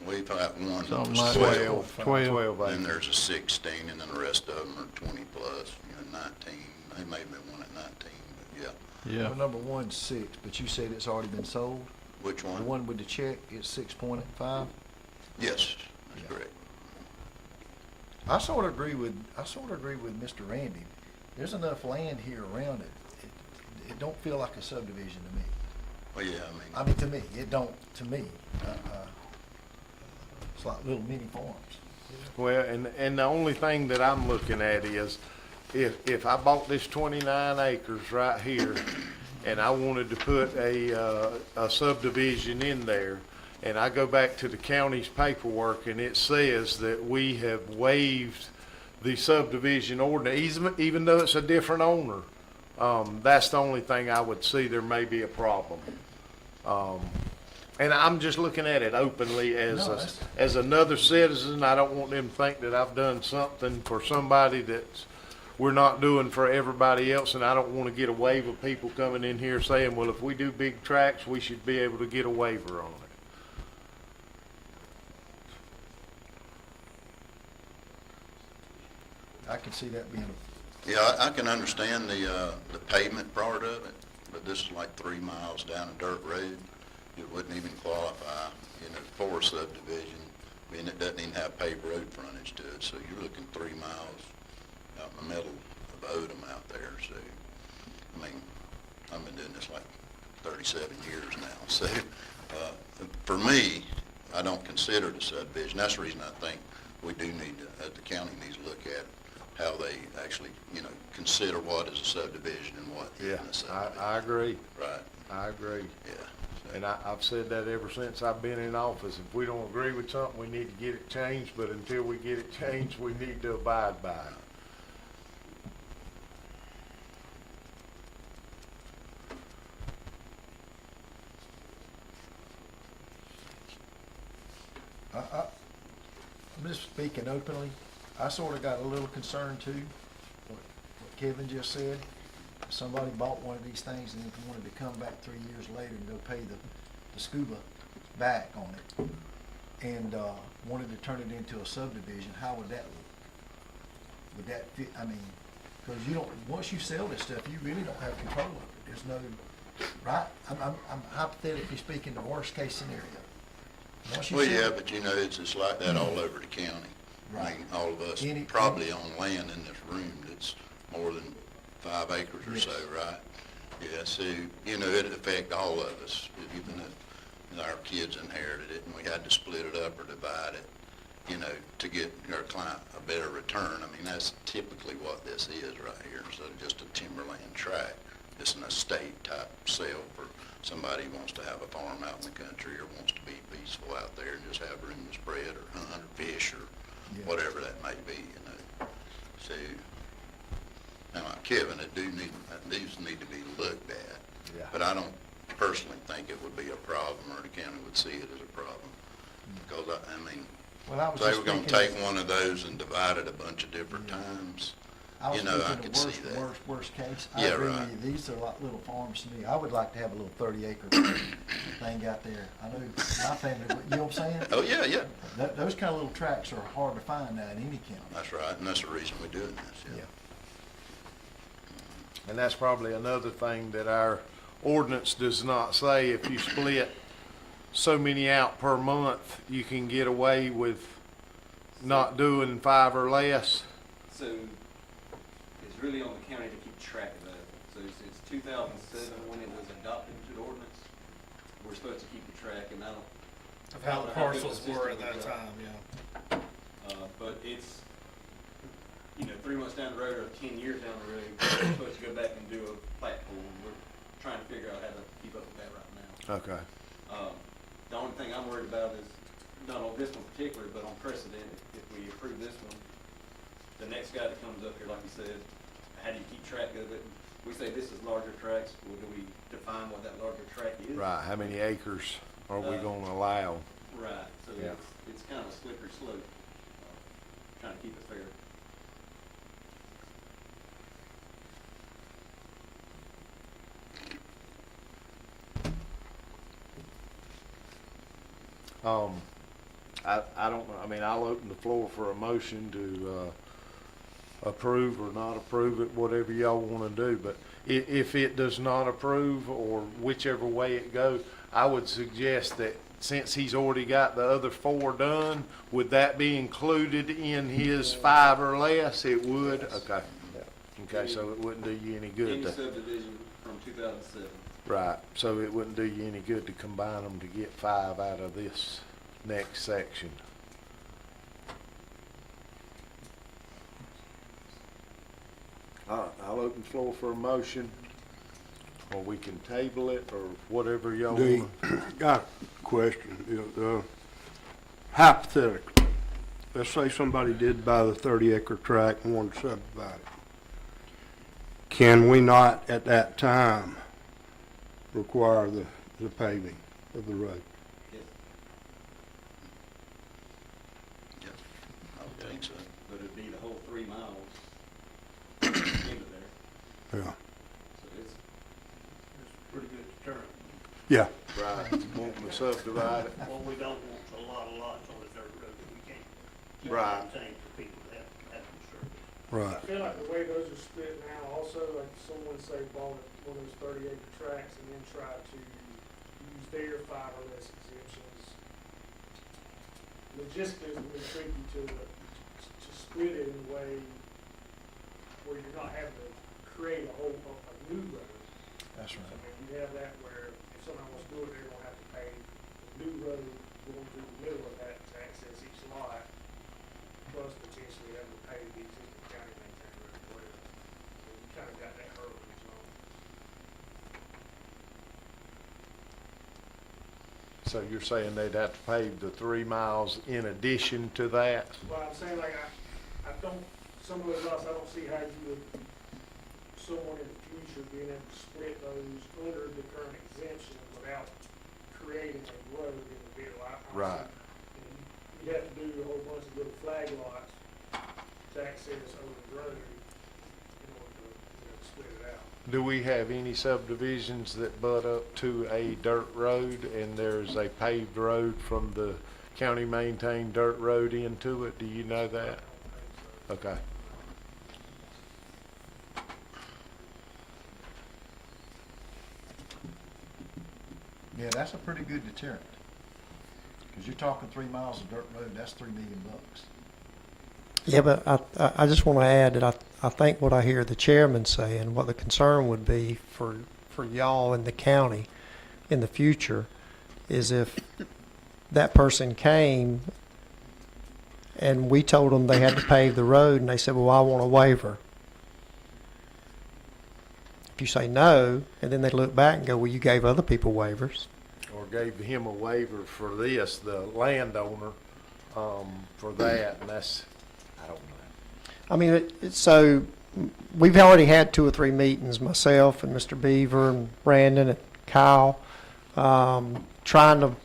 We've had one that Something was like 12. 12. Then there's a 16, and then the rest of them are 20 plus, 19. They may have been one at 19, but yeah. Yeah. Well, number one's 6, but you said it's already been sold? Which The one? one with the check is 6.5? Yes, that's correct. I sort of agree with Mr. Randy. There's enough land here around it. It don't feel like a subdivision to me. Well, yeah, I mean, to me, it don't, to me. It's like little mini farms. Well, and the only thing that I'm looking at is, if I bought this 29 acres right here, and I wanted to put a subdivision in there, and I go back to the county's paperwork, and it says that we have waived the subdivision ordinance, even though it's a different owner, that's the only thing I would see there may be a problem. And I'm just looking at it openly as another citizen. I don't want them to think that I've done something for somebody that we're not doing for everybody else, and I don't want to get a wave of people coming in here saying, well, if we do big tracts, we should be able to get a waiver on it. I can see that being Yeah, I can understand the pavement part of it, but this is like 3 miles down a dirt road. It wouldn't even qualify, for a subdivision. I mean, it doesn't even have paved road frontage to it, so you're looking 3 miles out in the middle of Odom out there. So, I mean, I've been doing this like 37 years now. So, for me, I don't consider it a subdivision. That's the reason I think we do need to, the county needs to look at how they actually, consider what is a subdivision and what isn't a subdivision. I agree. Right. I agree. Yeah. And I've said that ever since I've been in office. If we don't agree with something, we need to get it changed, but until we get it changed, we need to abide by it. I'm just speaking openly. I sort of got a little concerned too, what Kevin just said. If somebody bought one of these things and if wanted to come back 3 years later and go pay the scuba back on it, and wanted to turn it into a subdivision, how would that look? Would that fit, I mean, because once you sell this stuff, you really don't have control of it. There's no, right? I'm hypothetically speaking the worst case scenario. Once you Well, sell yeah, it- but it's just like that all over the county. I Right. mean, all of us probably own land in this room that's more than 5 acres or so, right? Yeah, so, it'd affect all of us, even if our kids inherited it and we had to split it up or divide it, to get our client a better return. I mean, that's typically what this is right here, instead of just a timberland tract. It's an estate type sale for somebody who wants to have a farm out in the country or wants to be peaceful out there and just have room to spread or hunt or fish or whatever that may be, So, now, Kevin, these need to be looked at. Yeah. But I don't personally think it would be a problem, or the county would see it as a problem. Because, I mean, Well, I was if they just were gonna thinking- take one of those and divide it a bunch of different times, I was you know, I thinking could the see worst, that. worst case. I Yeah, agree right. with you. These are like little farms to me. I would like to have a little 30-acre thing out there. I know my family, you know what I'm saying? Oh, yeah, yeah. Those kind of little tracks are hard to find now in any county. That's right, and that's the reason we're doing this, yeah. And that's probably another thing that our ordinance does not say. If you split so many out per month, you can get away with not doing 5 or less. So it's really on the county to keep track of that. So since 2007, when it was adopted into the ordinance, we're supposed to keep the track, and I don't. Of how the I don't know parcels system were at was that done. time, yeah. But it's, 3 months down the road or 10 years down the road, we're supposed to go back and do a plat pool, and we're trying to figure out how to keep up with that right now. Okay. The only thing I'm worried about is, not on this one particularly, but on precedent, if we approve this one, the next guy that comes up here, like you said, how do you keep track of it? We say this is larger tracks, well, do we define what that larger track is? Right, how many acres are we gonna allow? Right, so Yeah. it's kind of a slippery slope, trying to keep it fair. I don't know, I mean, I'll open the floor for a motion to, approve or not approve it, whatever y'all wanna do, but if it does not approve, or whichever way it goes, I would suggest that since he's already got the other 4 done, would that be included in his 5 or less? It would? Okay. Okay, so it wouldn't do you any good Any to, subdivision from 2007. right, so it wouldn't do you any good to combine them to get 5 out of this next section. I'll open the floor for a motion, or we can table it, or whatever y'all The, want. got a question. Hypothetically, let's say somebody did buy the 30-acre tract and wanted to subdivide it. Can we not, at that time, require the paving of the road? Yes, Yes, I would think so. but it'd be the whole 3 miles into there, Yeah. so it's, It's a pretty good deterrent. Yeah. Right, wanting to subdivide it. What we don't want is a lot of lots on a dirt road that we can't keep Right. maintained for people that have some service. Right. I feel like the way those are split now, also, like someone say bought one of those 30-acre tracts and then tried to use their 5 or less exemptions. Logistically, it's really tricky to split it in a way where you're not having to create a new road. That's I right. mean, you have that where if someone wants to do it, they're gonna have to pay the new road going through the middle of that to access each lot, plus potentially having to pay the existing county maintained road as well. So you kinda got that hurdle each on. So you're saying they'd have to pave the 3 miles in addition to that? Well, I'm saying like, I don't, some of those lots, I don't see how you would, someone in the future being able to split those under the current exemption without creating a road in the middle. Right. You'd have to do a whole bunch of little flag lots to access over the road in order to split it out. Do we have any subdivisions that butt up to a dirt road and there's a paved road from the county maintained dirt road into it? Do you know that? Okay. Yeah, that's a pretty good deterrent. Because you're talking 3 miles of dirt road, that's $3 million. Yeah, but I just want to add that I think what I hear the chairman saying, what the concern would be for y'all in the county in the future is if that person came and we told them they had to pave the road and they said, well, I want a waiver. If you say no, and then they look back and go, well, you gave other people waivers. Or gave him a waiver for this, the landowner, for that, and that's, I don't know. I mean, so we've already had 2 or 3 meetings, myself and Mr. Beaver and Brandon and Kyle, trying to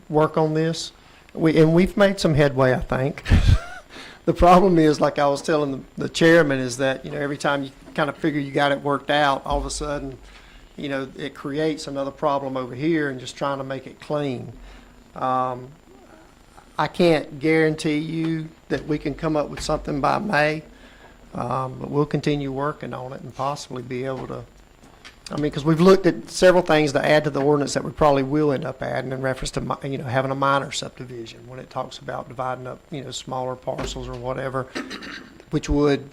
work on this. We've made some headway, I think. The problem is, like I was telling the chairman, is that, every time you kind of figure you got it worked out, all of a sudden, it creates another problem over here and just trying to make it clean. I can't guarantee you that we can come up with something by May, but we'll continue working on it and possibly be able to, because we've looked at several things to add to the ordinance that we probably will end up adding in reference to, having a minor subdivision when it talks about dividing up, smaller parcels or whatever, which would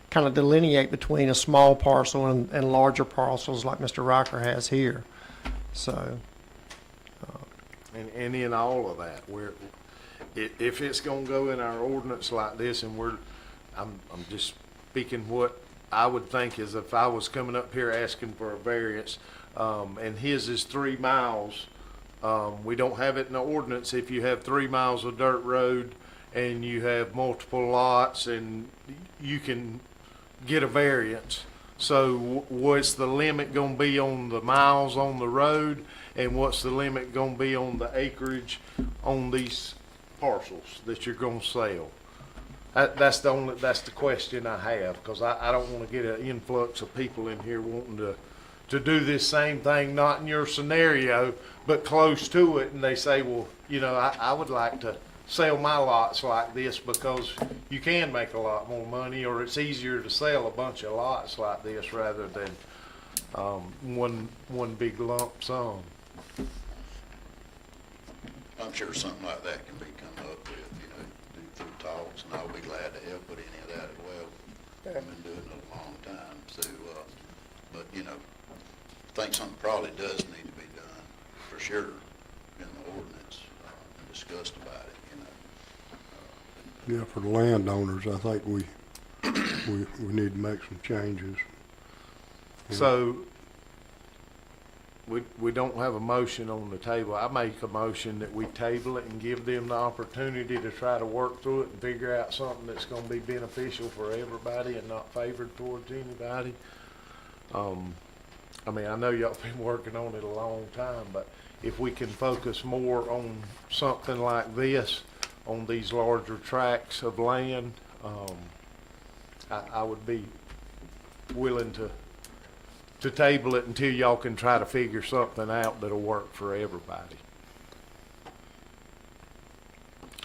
kind of delineate between a small parcel and larger parcels like Mr. Riker has here. So. And in all of that, if it's gonna go in our ordinance like this, and I'm just speaking what I would think is if I was coming up here asking for a variance, and his is 3 miles, we don't have it in the ordinance if you have 3 miles of dirt road and you have multiple lots and you can get a variance. So what's the limit gonna be on the miles on the road, and what's the limit gonna be on the acreage on these parcels that you're gonna sell? That's the question I have, because I don't want to get an influx of people in here wanting to do this same thing, not in your scenario, but close to it, and they say, well, I would like to sell my lots like this because you can make a lot more money, or it's easier to sell a bunch of lots like this rather than one big lump sum. I'm sure something like that can be come up with, through talks, and I'll be glad to help with any of that as well. I've been doing it a long time, so, but, I think something probably does need to be done, for sure, in the ordinance, and discussed about it, Yeah, for the landowners, I think we need to make some changes. So, we don't have a motion on the table. I make a motion that we table it and give them the opportunity to try to work through it and figure out something that's gonna be beneficial for everybody and not favored towards anybody. I know y'all been working on it a long time, but if we can focus more on something like this, on these larger tracts of land, I would be willing to table it until y'all can try to figure something out that'll work for everybody.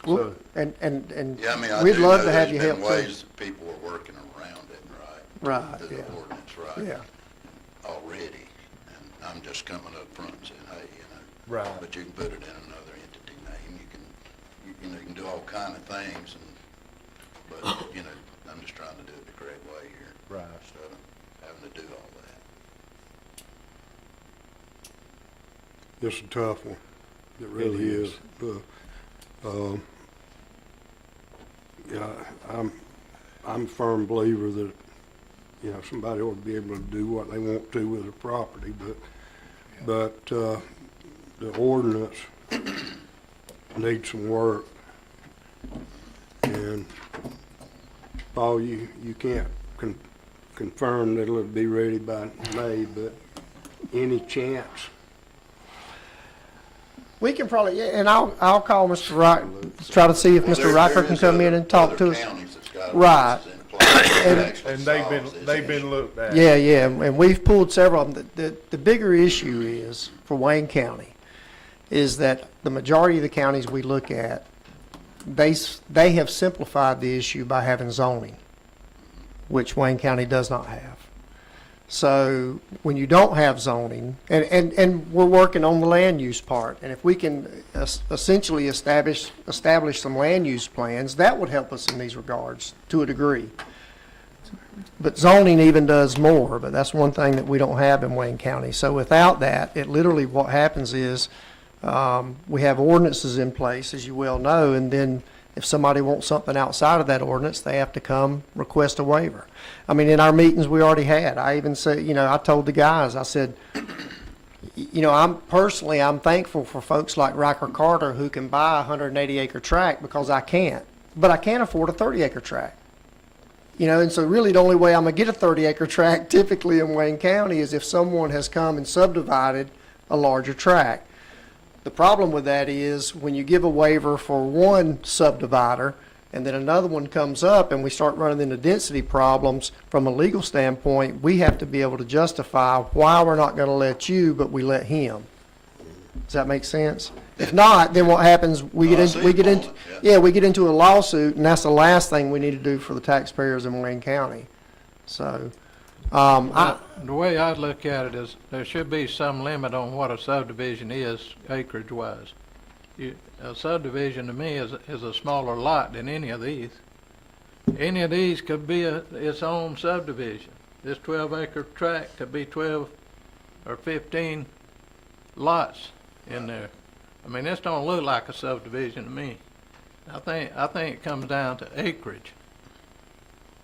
Well, and Yeah, I we'd do love know to have you there's help been too. ways that people are working around it, right? Right, Through the yeah. ordinance, right? Yeah. Already, and I'm just coming up front and saying, hey, Right. but you can put it in another entity name, you can do all kind of things, but, I'm just trying to do it the correct way here. Right. Instead of having to do all that. It's a tough one. It really It is. I'm a firm believer that, somebody ought to be able to do what they want to with their property, but the ordinance needs some work. And Paul, you can't confirm that it'll be ready by May, but any chance? We can probably, yeah, and I'll call Mr. Riker, try to see if Mr. Riker can come in and talk to us. Right. And they've been looked at. Yeah, and we've pulled several of them. The bigger issue is, for Wayne County, is that the majority of the counties we look at, they have simplified the issue by having zoning, which Wayne County does not have. So when you don't have zoning, and we're working on the land use part, and if we can essentially establish some land use plans, that would help us in these regards to a degree. But zoning even does more, but that's one thing that we don't have in Wayne County. So without that, it literally, what happens is, we have ordinances in place, as you well know, and then if somebody wants something outside of that ordinance, they have to come request a waiver. In our meetings we already had, I even said, I told the guys, I said, I'm thankful for folks like Riker Carter who can buy a 180-acre tract because I can't. But I can't afford a 30-acre tract. You know, and so really the only way I'm gonna get a 30-acre tract typically in Wayne County is if someone has come and subdivided a larger tract. The problem with that is when you give a waiver for one subdivider and then another one comes up and we start running into density problems from a legal standpoint, we have to be able to justify why we're not gonna let you, but we let him. Does that make sense? If not, then what happens, we get into a lawsuit, and that's the last thing we need to do for the taxpayers in Wayne County. So, The way I look at it is there should be some limit on what a subdivision is acreage-wise. A subdivision to me is a smaller lot than any of these. Any of these could be its own subdivision. This 12-acre tract could be 12 or 15 lots in there. I mean, this don't look like a subdivision to me. I think it comes down to acreage.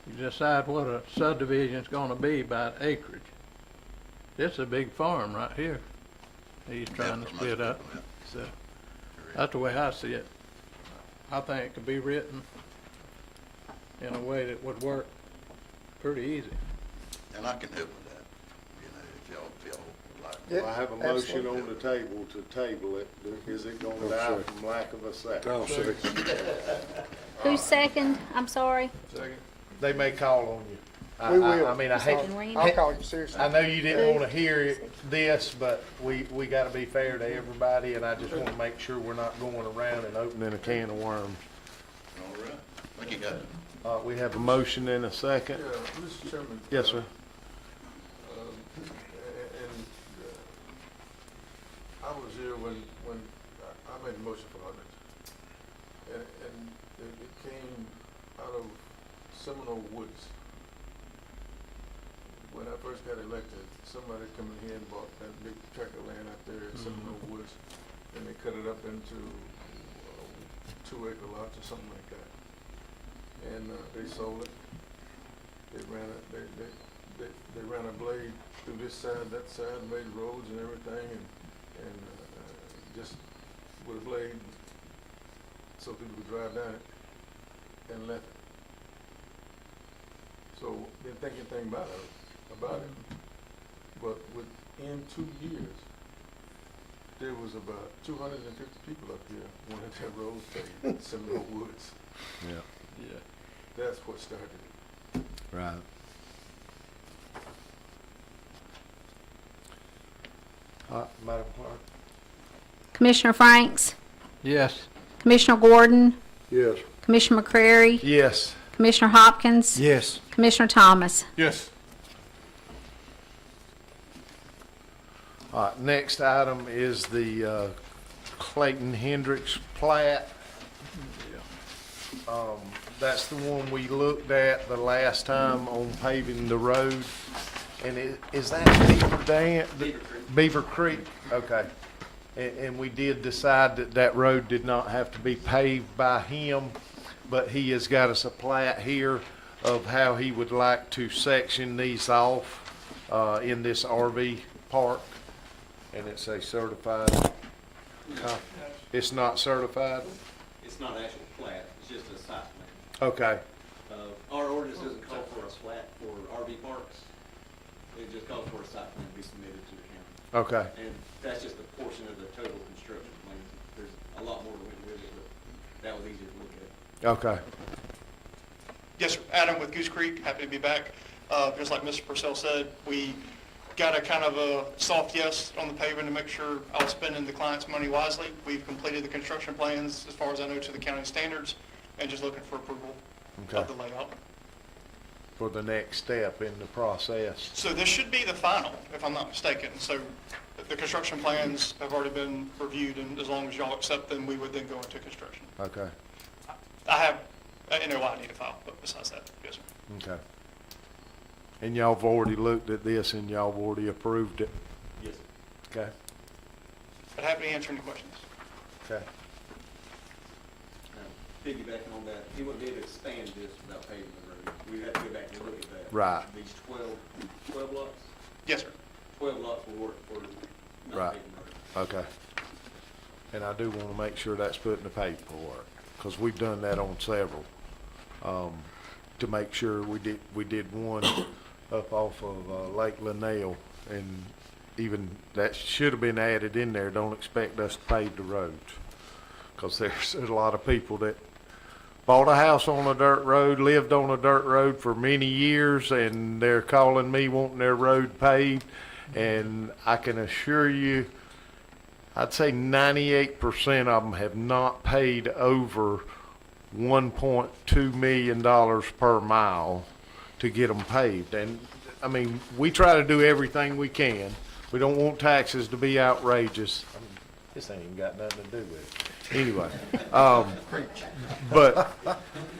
You decide what a subdivision's gonna be by acreage. This is a big farm right here. He's trying to split up. So that's the way I see it. I think it could be written in a way that would work pretty easy. And I can help with that, you know, if y'all would like. Well, I have a motion on the table to table it. Is it gonna die from lack of a second? I'll second. Who's second? I'm sorry. They may call on you. We will. I mean, I hate, I'll call you seriously. I know you didn't want to hear this, but we got to be fair to everybody, and I just want to make sure we're not going around and opening a can of worms. All right, I think you got it. We have a motion and a second. Mr. Chairman. Yes, sir. I was here when I made a motion for ordinance. And it came out of Seminole Woods. When I first got elected, somebody come in here and bought that big tract of land out there in Seminole Woods, and they cut it up into 2-acre lots or something like that. And they sold it. They ran a blade through this side, that side, made roads and everything, and just with a blade so people could drive down it, and left it. So didn't think anything about it. But within 2 years, there was about 250 people up here wanted that road paved in Seminole Woods. Yeah. Yeah, that's what started it. Right. Madam Clerk. Commissioner Franks, Yes. Commissioner Gordon, Yes. Commissioner McCrary, Yes. Commissioner Hopkins, Yes. Commissioner Thomas. Yes. Next item is the Clayton Hendricks plat. That's the one we looked at the last time on paving the road. And is that Beaver Dam? Beaver Creek, okay. And we did decide that that road did not have to be paved by him, but he has got us a plat here of how he would like to section these off in this RV park. And it's a certified, it's not certified? It's not an actual plat, it's just a site plan. Okay, Our ordinance doesn't call for a plat for RV parks. It just calls for a site plan to be submitted to the county. okay. And that's just a portion of the total construction plan. There's a lot more that went with it, but that was easier to look at. Okay. Yes, sir. Adam with Goose Creek, happy to be back. Just like Mr. Purcell said, we got a kind of a soft yes on the paving to make sure I was spending the client's money wisely. We've completed the construction plans, as far as I know, to the county standards, and just looking for approval of the layout. For the next step in the process. So this should be the final, if I'm not mistaken. So the construction plans have already been reviewed, and as long as y'all accept them, we would then go into construction. Okay, I have an NOI need to file, but besides that, yes, sir. okay. And y'all have already looked at this and y'all have already approved it? Yes, sir. Okay, But happy to answer any questions. okay. Piggybacking on that, he wouldn't be able to expand this without paving the road. We'd have to go back and look at that. Right. These 12 lots, Yes, sir. 12 lots will work for not Right. paving the road. Okay. And I do want to make sure that's put in the paperwork, because we've done that on several. to make sure we did one up off of Lake Linnell, and even that should have been added in there. Don't expect us to pave the roads, because there's a lot of people that bought a house on a dirt road, lived on a dirt road for many years, and they're calling me wanting their road paved. And I can assure you, I'd say 98% of them have not paid over $1.2 million per mile to get them paved. And I mean, we try to do everything we can. We don't want taxes to be outrageous. I mean, this ain't even got nothing to do with it. Anyway, but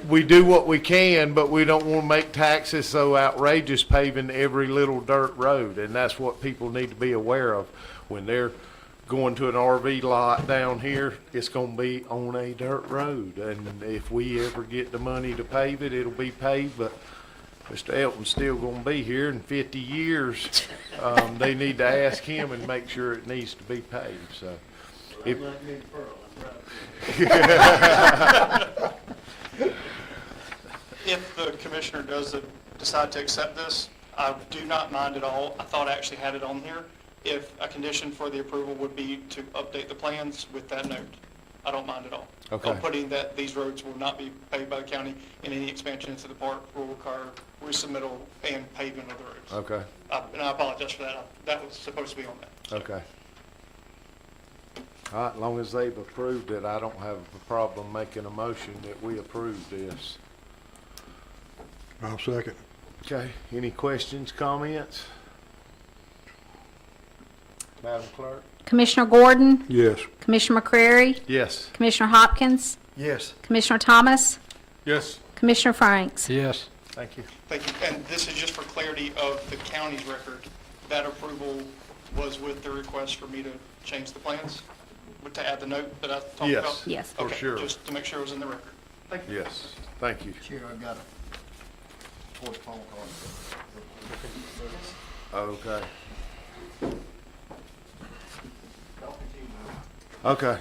we do what we can, but we don't want to make taxes so outrageous paving every little dirt road. And that's what people need to be aware of when they're going to an RV lot down here. It's going to be on a dirt road, and if we ever get the money to pave it, it'll be paved. But Mr. Elton's still going to be here in 50 years. They need to ask him and make sure it needs to be paved. So, if, Like me, Pearl, I'm proud. If the commissioner does decide to accept this, I do not mind at all. I thought I actually had it on here. If a condition for the approval would be to update the plans with that note, I don't mind at all. Okay. I'm putting that these roads will not be paved by the county, and any expansion into the park will require resubmittal and pavement of the roads. okay, And I apologize for that. That was supposed to be on that. okay. All right, as long as they've approved it, I don't have a problem making a motion that we approve this. I'll second. Okay, any questions, comments? Madam Clerk? Commissioner Gordon, Yes. Commissioner McCrary, Yes. Commissioner Hopkins, Yes. Commissioner Thomas, Yes. Commissioner Franks. Yes. Thank you. Thank you. And this is just for clarity of the county's record. That approval was with the request for me to change the plans, to add the note that I talked about? Yes. Yes. For Okay, sure. just to make sure it was in the record. Thank you. Yes, thank you. Chair, I got a voice phone call. Okay. Okay.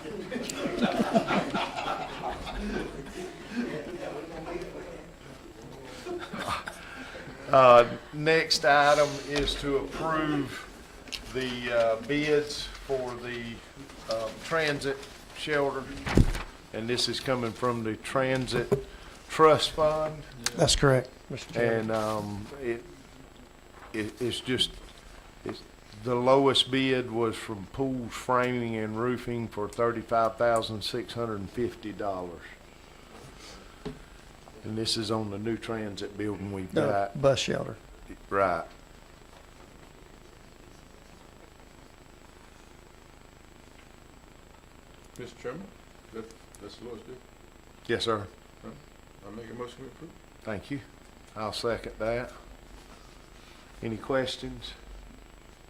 Next item is to approve the bids for the transit shelter. And this is coming from the Transit Trust Fund. That's correct, Mr. Chairman. And it's just, the lowest bid was from Pools Framing and Roofing for $35,650. And this is on the new transit building we've No, got. bus shelter. Right. Mr. Chairman, that's the lowest bid. Yes, sir. I make a motion to approve. Thank you. I'll second that. Any questions,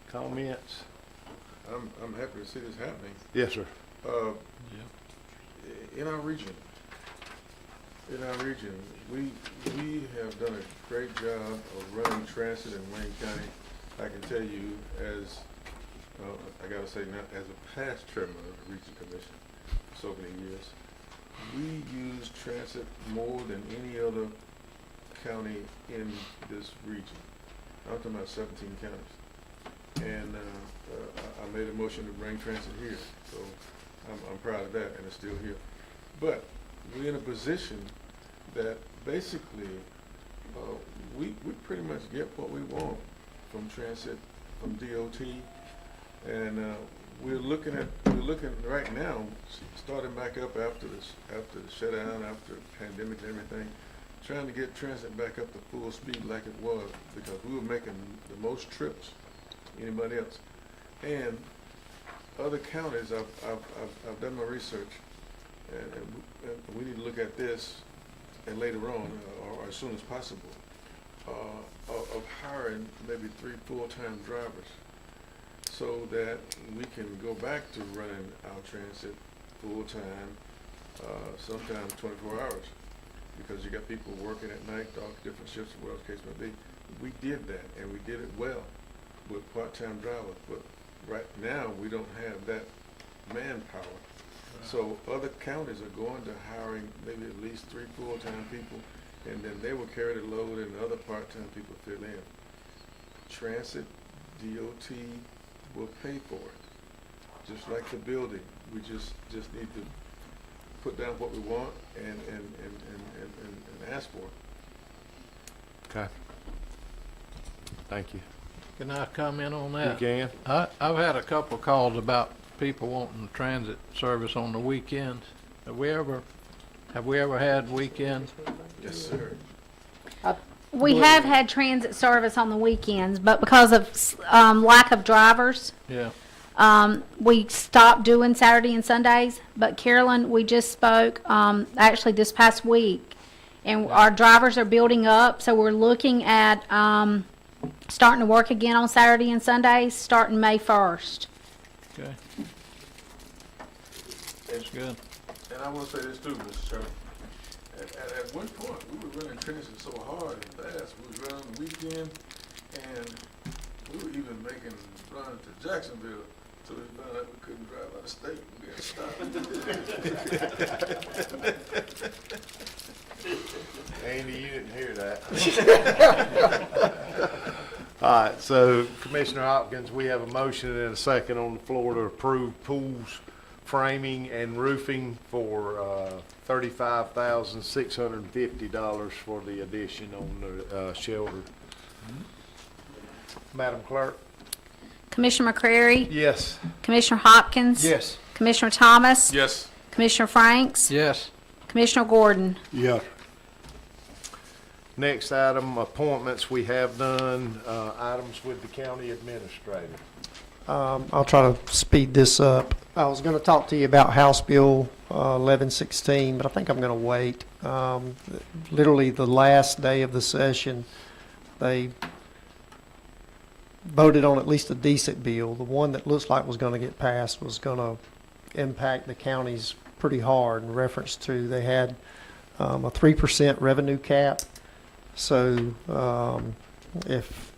comments? I'm happy to see this happening. Yes, sir. In our region, we have done a great job of running transit in Wayne County. I can tell you, as I gotta say now, as a past chairman of the Region Commission, so many years, we use transit more than any other county in this region. I'm talking about 17 counties. And I made a motion to bring transit here, so I'm proud of that, and it's still here. But we're in a position that basically we pretty much get what we want from transit, from DOT, and we're looking right now, starting back up after the shutdown, after the pandemic and everything, trying to get transit back up to full speed like it was, because we were making the most trips anybody else. And other counties, I've done my research, and we need to look at this, and later on, or as soon as possible, of hiring maybe 3 full-time drivers, so that we can go back to running our transit full-time, sometimes 24 hours, because you got people working at night, different shifts, whatever the case may be. We did that, and we did it well with part-time drivers, but right now we don't have that manpower. So other counties are going to hiring maybe at least 3 full-time people and then they will carry the load and the other part-time people fill in. Transit, DOT will pay for it, just like the building. We just need to put down what we want and ask for it. Okay. Thank you. Can I comment on that? You can. I've had a couple calls about people wanting transit service on the weekends. Have we ever had weekends? Yes, sir. We have had transit service on the weekends, but because of lack of drivers, Yeah. we stopped doing Saturday and Sundays. But Carolyn, we just spoke actually this past week, and our drivers are building up, so we're looking at starting to work again on Saturday and Sundays, starting May 1st. Okay. That's good. And I want to say this too, Mr. Chairman. At one point, we were running transit so hard and fast. We was running on the weekend, and we were even making runs to Jacksonville until we found out we couldn't drive out of state and we had to stop. Andy, you didn't hear that. All right, so Commissioner Hopkins, we have a motion and a second on the floor to approve pools, framing, and roofing for $35,650 for the addition on the shelter. Madam Clerk? Commissioner McCrary? Yes. Commissioner Hopkins? Yes. Commissioner Thomas? Yes. Commissioner Franks? Yes. Commissioner Gordon? Yes. Next item, appointments we have done, items with the county administrator. I'll try to speed this up. I was going to talk to you about House Bill 1116, but I think I'm going to wait. Literally the last day of the session, they voted on at least a decent bill. The one that looks like was going to get passed was going to impact the counties pretty hard in reference to they had a 3% revenue cap. So if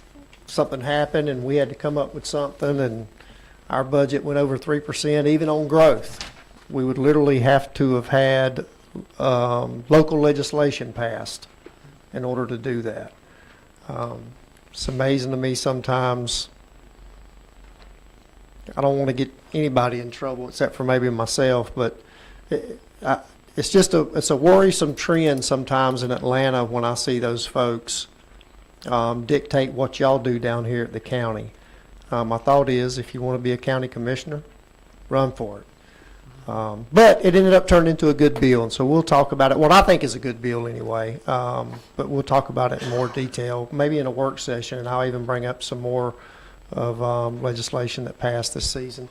something happened and we had to come up with something and our budget went over 3%, even on growth, we would literally have to have had local legislation passed in order to do that. It's amazing to me sometimes. I don't want to get anybody in trouble except for maybe myself, but it's just it's a worrisome trend sometimes in Atlanta when I see those folks dictate what y'all do down here at the county. My thought is, if you want to be a county commissioner, run for it. But it ended up turning into a good bill, and so we'll talk about it. What I think is a good bill anyway, but we'll talk about it in more detail, maybe in a work session, and I'll even bring up some more of legislation that passed this season.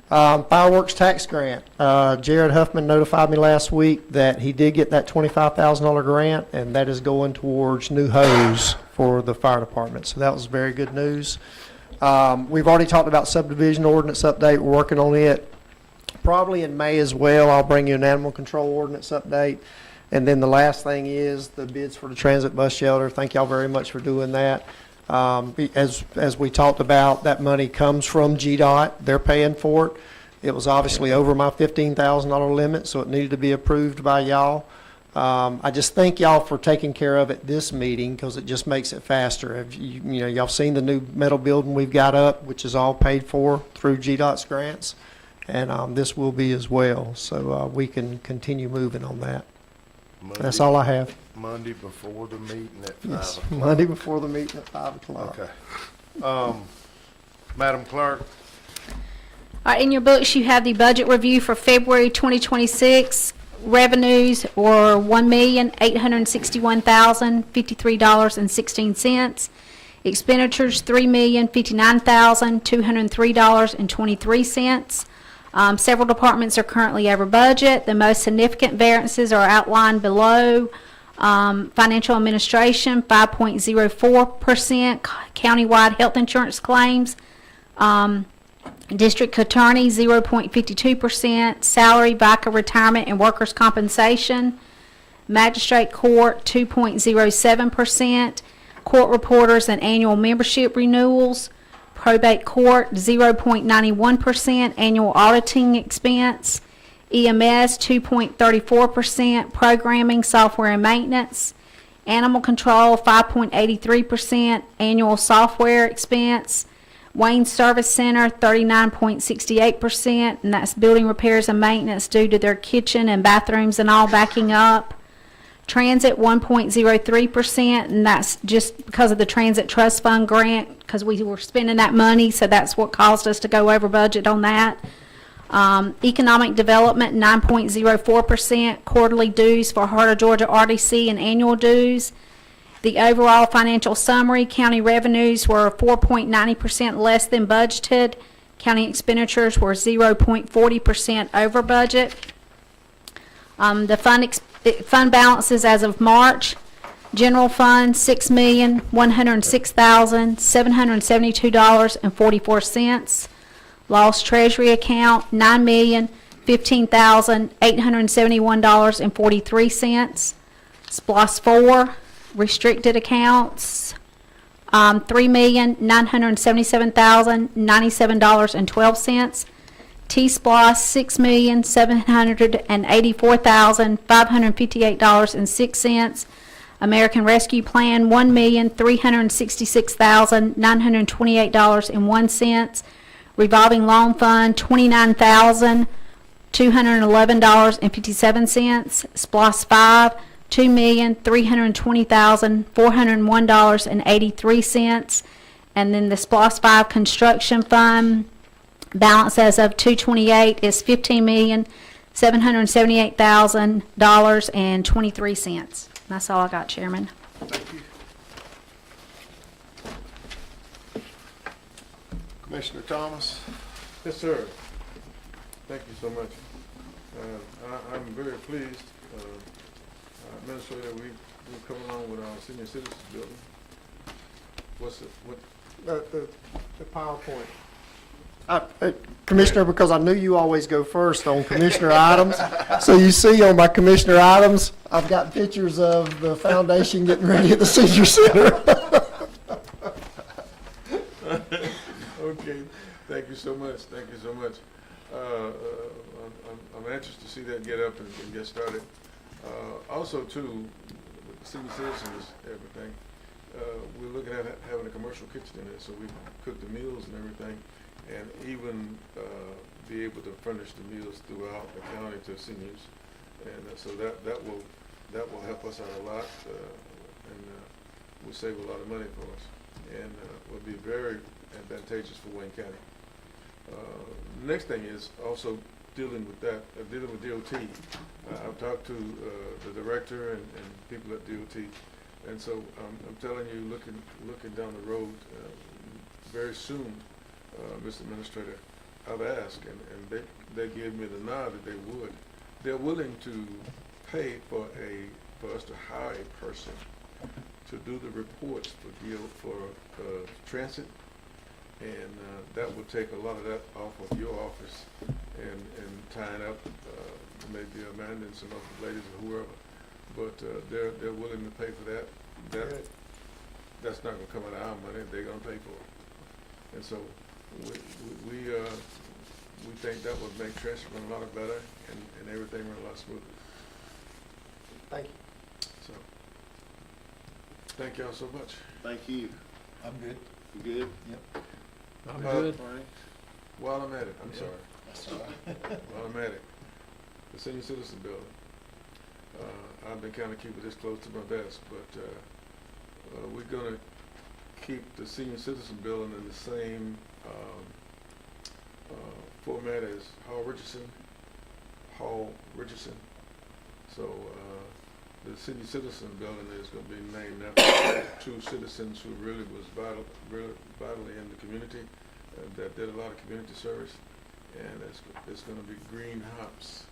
Fireworks tax grant. Jared Huffman notified me last week that he did get that $25,000 grant, and that is going towards new hose for the fire department. So that was very good news. We've already talked about subdivision ordinance update. We're working on it. Probably in May as well, I'll bring you an animal control ordinance update. And then the last thing is the bids for the transit bus shelter. Thank y'all very much for doing that. As we talked about, that money comes from GDOT. They're paying for it. It was obviously over my $15,000 limit, so it needed to be approved by y'all. I just thank y'all for taking care of it this meeting because it just makes it faster. Have y'all seen the new metal building we've got up, which is all paid for through GDOT's grants, and this will be as well. So we can continue moving on that. That's all I have. Monday before the meeting at 5 Yes, o'clock. Monday before the meeting at 5 o'clock. Okay. Madam Clerk? All right, in your books, you have the budget review for February 2026. Revenues were $1,861,053.16. Expenditures, $3,059,203.23. Several departments are currently over budget. The most significant variances are outlined below. Financial administration, 5.04%. Countywide health insurance claims. District attorney, 0.52%. Salary, VICA retirement, and workers' compensation. Magistrate court, 2.07%. Court reporters and annual membership renewals. Probate court, 0.91%. Annual auditing expense. EMS, 2.34%. Programming, software, and maintenance. Animal control, 5.83%. Annual software expense. Wayne Service Center, 39.68%, and that's building repairs and maintenance due to their kitchen and bathrooms and all backing up. Transit, 1.03%, and that's just because of the Transit Trust Fund grant, because we were spending that money, so that's what caused us to go over budget on that. Economic development, 9.04%, quarterly dues for Heart of Georgia RDC and annual dues. The overall financial summary, county revenues were 4.90% less than budgeted. County expenditures were 0.40% over budget. The fund balances as of March: general fund, $6,106,772.44. Lost treasury account, $9,015,871.43. SPLOST 4, restricted accounts, $3,977,097.12. T-SPLOST, $6,784,558.06. American Rescue Plan, $1,366,928.01. Revolving loan fund, $29,211.57. SPLOST 5, $2,320,401.83. And then the SPLOST 5 construction fund balance as of 2/28 is $15,778,000.23. That's all I got, Chairman. Thank you. Commissioner Thomas? Yes, sir. Thank you so much. I'm very pleased, Administrator, we've come along with our senior citizens building. What? The PowerPoint. Commissioner, because I knew you always go first on commissioner items. So you see on my commissioner items, I've got pictures of the foundation getting ready at the senior center. Okay, thank you so much, thank you so much. I'm anxious to see that get up and get started. Also too, with the senior citizens, everything, we're looking at having a commercial kitchen in there, so we can cook the meals and everything, and even be able to furnish the meals throughout the county to seniors. And so that will help us out a lot, and will save a lot of money for us, and will be very advantageous for Wayne County. Next thing is also dealing with that, dealing with DOT. I've talked to the director and people at DOT, and so I'm telling you, looking down the road, very soon, Mr. Administrator, I've asked, and they gave me the nod that they would. They're willing to pay for us to hire a person to do the reports for transit, and that would take a lot of that off of your office and tying up maybe Amanda and some other ladies or whoever. But they're willing to pay for that. That's not going to come out of our money. They're going to pay for it. And so we think that would make transit run a lot better and everything run a lot smoother. Thank you. So, thank y'all so much. Thank you. I'm good. You good? Yep. I'm good. While I'm at it, I'm Yeah. sorry. That's all right. While I'm at it, the senior citizen building. I've been kind of keeping this close to my vest, but we're going to keep the senior citizen building in the same format as Hall Richardson. So the senior citizen building is going to be named after two citizens who really was vitally in the community, that did a lot of community service, and it's going to be Green Hops.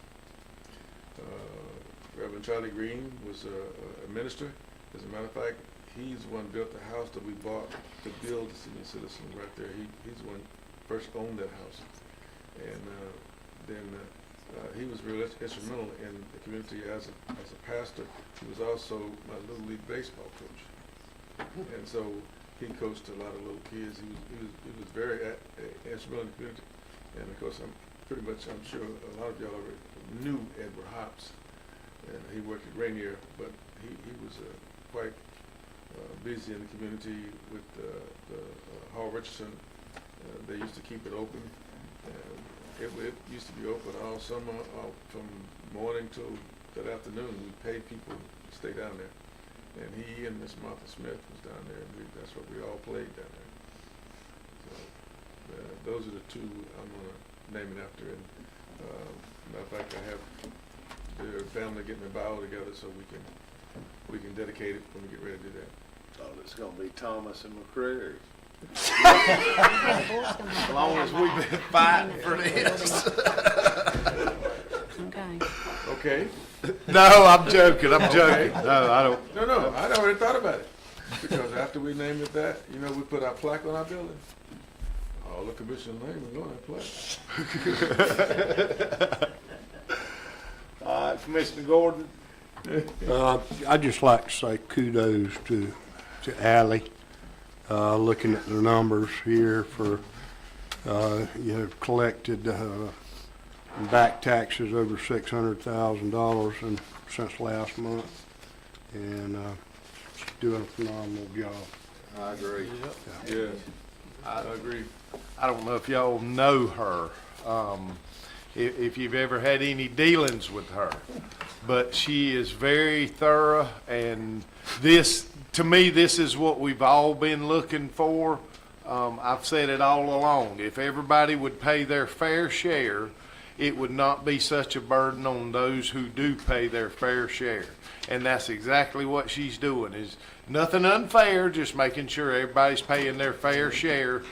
Reverend Charlie Green was a minister. As a matter of fact, he's the one built the house that we bought to build the senior citizen right there. He's the one first owned that house, and then he was real instrumental in the community as a pastor. He was also my little league baseball coach, and so he coached a lot of little kids. He was very instrumental in the community, and of course I'm sure a lot of y'all already knew Edward Hops, and he worked at Rainier, but he was quite busy in the community with the Hall Richardson. They used to keep it open. It used to be open all summer, from morning till that afternoon. We paid people to stay down there. And he and Miss Martha Smith was down there, and that's what we all played down there. So those are the two I'm going to name it after. And matter of fact, I have the family getting the Bible together so we can dedicate it when we get ready to do that. Thought it's gonna be Thomas and McCrary. As long as we've been fighting for this. Okay. Okay. No, I'm joking, I'm joking. No, I don't. No, I'd already thought about it. Because after we named it that, you know, we put our plaque on our building. All the commission names are on that plaque. All right, Commissioner Gordon. I'd just like to say kudos to Ally, looking at the numbers here for, collected, back taxes over $600,000 since last month, and, she's doing a phenomenal job. I agree. Yes, I agree. I don't know if y'all know her, if you've ever had any dealings with her, but she is very thorough, and to me, this is what we've all been looking for. I've said it all along. If everybody would pay their fair share, it would not be such a burden on those who do pay their fair share. And that's exactly what she's doing, is nothing unfair, just making sure everybody's paying their fair share.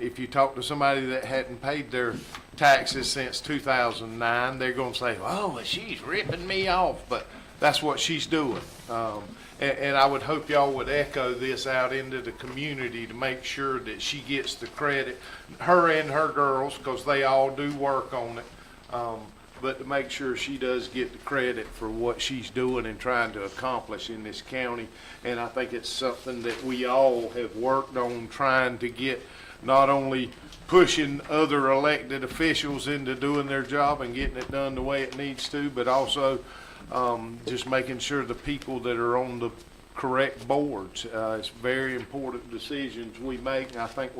If you talk to somebody that hadn't paid their taxes since 2009, they're gonna say, oh, well, she's ripping me off, but that's what she's doing. And I would hope y'all would echo this out into the community to make sure that she gets the credit, her and her girls, because they all do work on it. But to make sure she does get the credit for what she's doing and trying to accomplish in this county. And I think it's something that we all have worked on, trying to get, not only pushing other elected officials into doing their job and getting it done the way it needs to, but also just making sure the people that are on the correct boards. It's very important decisions we make, and I think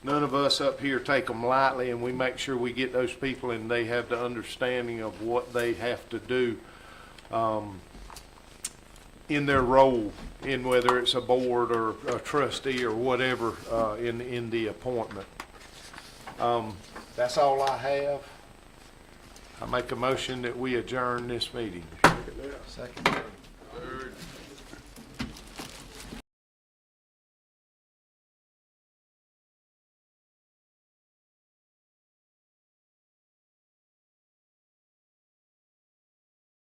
none of us up here take them lightly, and we make sure we get those people and they have the understanding of what they have to do in their role, in whether it's a board or a trustee or whatever, in the appointment. That's all I have. I make a motion that we adjourn this meeting. Second.